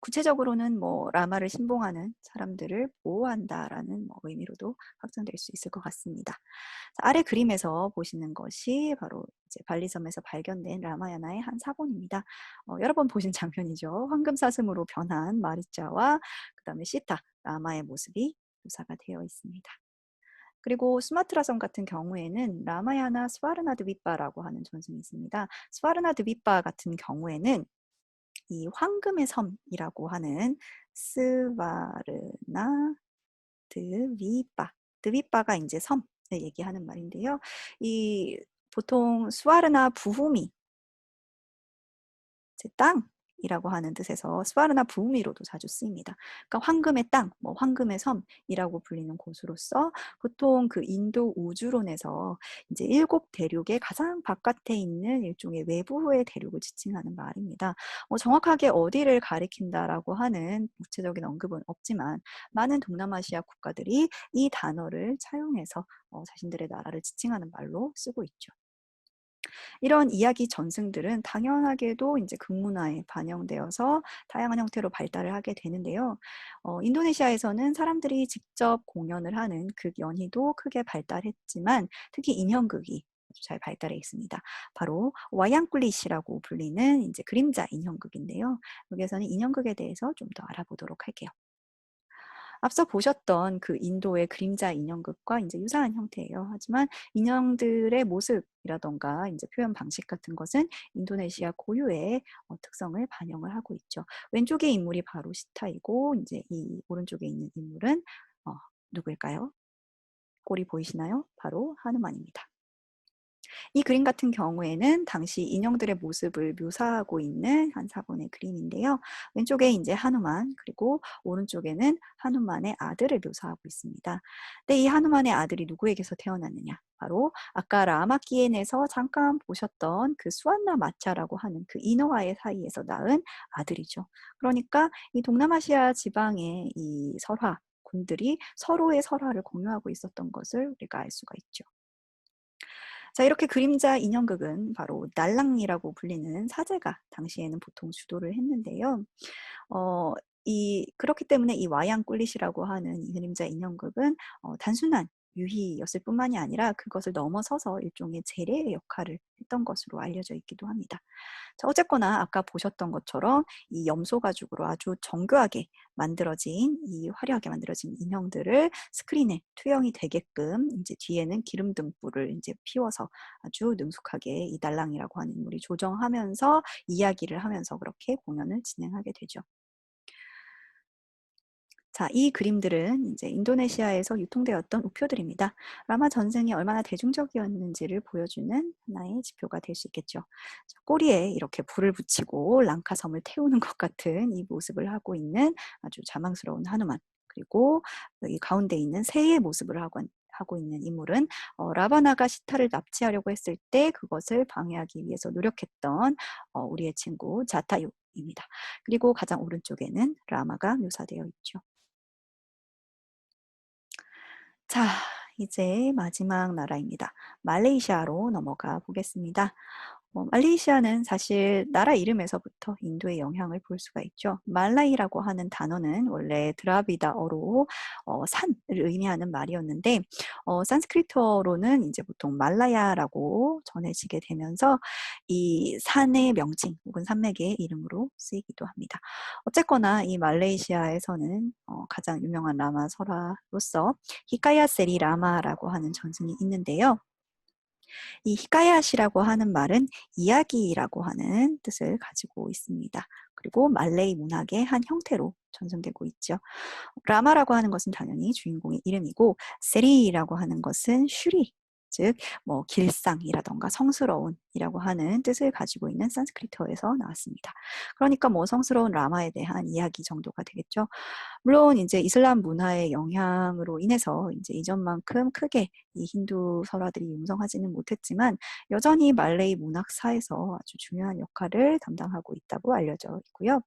구체적으로는 뭐 라마를 신봉하는 사람들을 보호한다라는 뭐 의미로도 확장될 수 있을 것 같습니다. 자, 아래 그림에서 보시는 것이 바로 이제 발리섬에서 발견된 라마야나의 한 사본입니다. 여러 번 보신 장면이죠. 황금 사슴으로 변한 마리자와 그다음에 시타, 라마의 모습이 묘사가 되어 있습니다. 그리고 수마트라 섬 같은 경우에는 라마야나 스와르나드윗바라고 하는 전승이 있습니다. 스와르나드윗바 같은 경우에는 이 황금의 섬이라고 하는 스와르나 드윗바, 드윗바가 이제 섬을 얘기하는 말인데요. 이 보통 스와르나 부후미, 제 땅이라고 하는 뜻에서 스와르나 부후미로도 자주 쓰입니다. 그러니까 황금의 땅, 뭐 황금의 섬이라고 불리는 곳으로서 보통 그 인도 우주론에서 이제 7 대륙의 가장 바깥에 있는 일종의 외부의 대륙을 지칭하는 말입니다. 정확하게 어디를 가리킨다라고 하는 구체적인 언급은 없지만 많은 동남아시아 국가들이 이 단어를 차용해서 자신들의 나라를 지칭하는 말로 쓰고 있죠. 이런 이야기 전승들은 당연하게도 이제 극문화에 반영되어서 다양한 형태로 발달을 하게 되는데요. 인도네시아에서는 사람들이 직접 공연을 하는 극 연희도 크게 발달했지만 특히 인형극이 아주 잘 발달해 있습니다. 바로 와양꿀릿이라고 불리는 이제 그림자 인형극인데요. 여기에서는 인형극에 대해서 좀 더 알아보도록 할게요. 앞서 보셨던 그 인도의 그림자 인형극과 이제 유사한 형태예요. 하지만 인형들의 모습이라던가 이제 표현 방식 같은 것은 인도네시아 고유의 특성을 반영을 하고 있죠. 왼쪽의 인물이 바로 시타이고 이제 이 오른쪽에 있는 인물은 누구일까요? 꼴이 보이시나요? 바로 하누만입니다. 이 그림 같은 경우에는 당시 인형들의 모습을 묘사하고 있는 한 사본의 그림인데요. 왼쪽에 이제 하누만, 그리고 오른쪽에는 하누만의 아들을 묘사하고 있습니다. 근데 이 하누만의 아들이 누구에게서 태어났느냐? 바로 아까 라마키엔에서 잠깐 보셨던 그 수완나 마차라고 하는 그 인어와의 사이에서 낳은 아들이죠. 그러니까 이 동남아시아 지방의 이 설화, 군들이 서로의 설화를 공유하고 있었던 것을 우리가 알 수가 있죠. 자, 이렇게 그림자 인형극은 바로 날랑이라고 불리는 사제가 당시에는 보통 주도를 했는데요. 그렇기 때문에 이 와양 꿀릿이라고 하는 이 그림자 인형극은 단순한 유희였을 뿐만이 아니라 그것을 넘어서서 일종의 제례의 역할을 했던 것으로 알려져 있기도 합니다. 자, 어쨌거나 아까 보셨던 것처럼 이 염소 가죽으로 아주 정교하게 만들어진 이 화려하게 만들어진 인형들을 스크린에 투영이 되게끔 이제 뒤에는 기름 등불을 이제 피워서 아주 능숙하게 이 날랑이라고 하는 인물이 조정하면서 이야기를 하면서 그렇게 공연을 진행하게 되죠. 자, 이 그림들은 이제 인도네시아에서 유통되었던 우표들입니다. 라마 전쟁이 얼마나 대중적이었는지를 보여주는 하나의 지표가 될 수 있겠죠. 자, 꼬리에 이렇게 불을 붙이고 랑카섬을 태우는 것 같은 이 모습을 하고 있는 아주 자망스러운 하누만, 그리고 이 가운데 있는 새의 모습을 하고 있는 인물은 라바나가 시타를 납치하려고 했을 때 그것을 방해하기 위해서 노력했던 우리의 친구 자타유입니다. 그리고 가장 오른쪽에는 라마가 묘사되어 있죠. 자, 이제 마지막 나라입니다. 말레이시아로 넘어가 보겠습니다. 말레이시아는 사실 나라 이름에서부터 인도의 영향을 볼 수가 있죠. 말라이라고 하는 단어는 원래 드라비다어로 산을 의미하는 말이었는데 산스크리트어로는 이제 보통 말라야라고 전해지게 되면서 이 산의 명칭 혹은 산맥의 이름으로 쓰이기도 합니다. 어쨌거나 이 말레이시아에서는 가장 유명한 라마 설화로서 히카야 세리 라마라고 하는 전승이 있는데요. 이 히카야시라고 하는 말은 이야기라고 하는 뜻을 가지고 있습니다. 그리고 말레이 문학의 한 형태로 전승되고 있죠. 라마라고 하는 것은 당연히 주인공의 이름이고 세리라고 하는 것은 슈리, 즉 뭐 길상이라던가 성스러운이라고 하는 뜻을 가지고 있는 산스크리트어에서 나왔습니다. 그러니까 뭐 성스러운 라마에 대한 이야기 정도가 되겠죠. 물론 이제 이슬람 문화의 영향으로 인해서 이제 이전만큼 크게 이 힌두 설화들이 융성하지는 못했지만 여전히 말레이 문학사에서 아주 중요한 역할을 담당하고 있다고 알려져 있고요.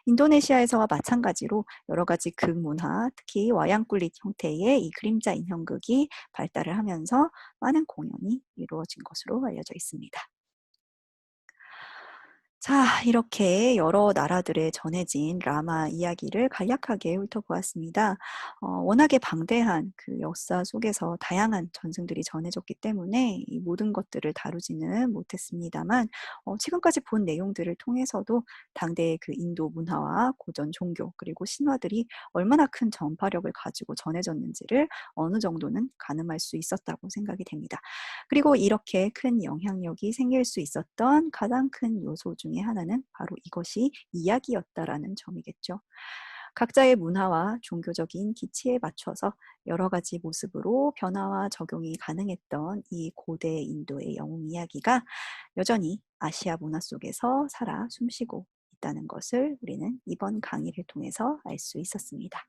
인도네시아에서와 마찬가지로 여러 가지 극 문화, 특히 와양꿀릿 형태의 이 그림자 인형극이 발달을 하면서 많은 공연이 이루어진 것으로 알려져 있습니다. 자, 이렇게 여러 나라들에 전해진 라마 이야기를 간략하게 훑어보았습니다. 워낙에 방대한 그 역사 속에서 다양한 전승들이 전해졌기 때문에 이 모든 것들을 다루지는 못했습니다만, 지금까지 본 내용들을 통해서도 당대의 그 인도 문화와 고전 종교 그리고 신화들이 얼마나 큰 전파력을 가지고 전해졌는지를 어느 정도는 가늠할 수 있었다고 생각이 됩니다. 그리고 이렇게 큰 영향력이 생길 수 있었던 가장 큰 요소 중에 하나는 바로 이것이 이야기였다라는 점이겠죠. 각자의 문화와 종교적인 기치에 맞춰서 여러 가지 모습으로 변화와 적용이 가능했던 이 고대 인도의 영웅 이야기가 여전히 아시아 문화 속에서 살아 숨쉬고 있다는 것을 우리는 이번 강의를 통해서 알 수 있었습니다.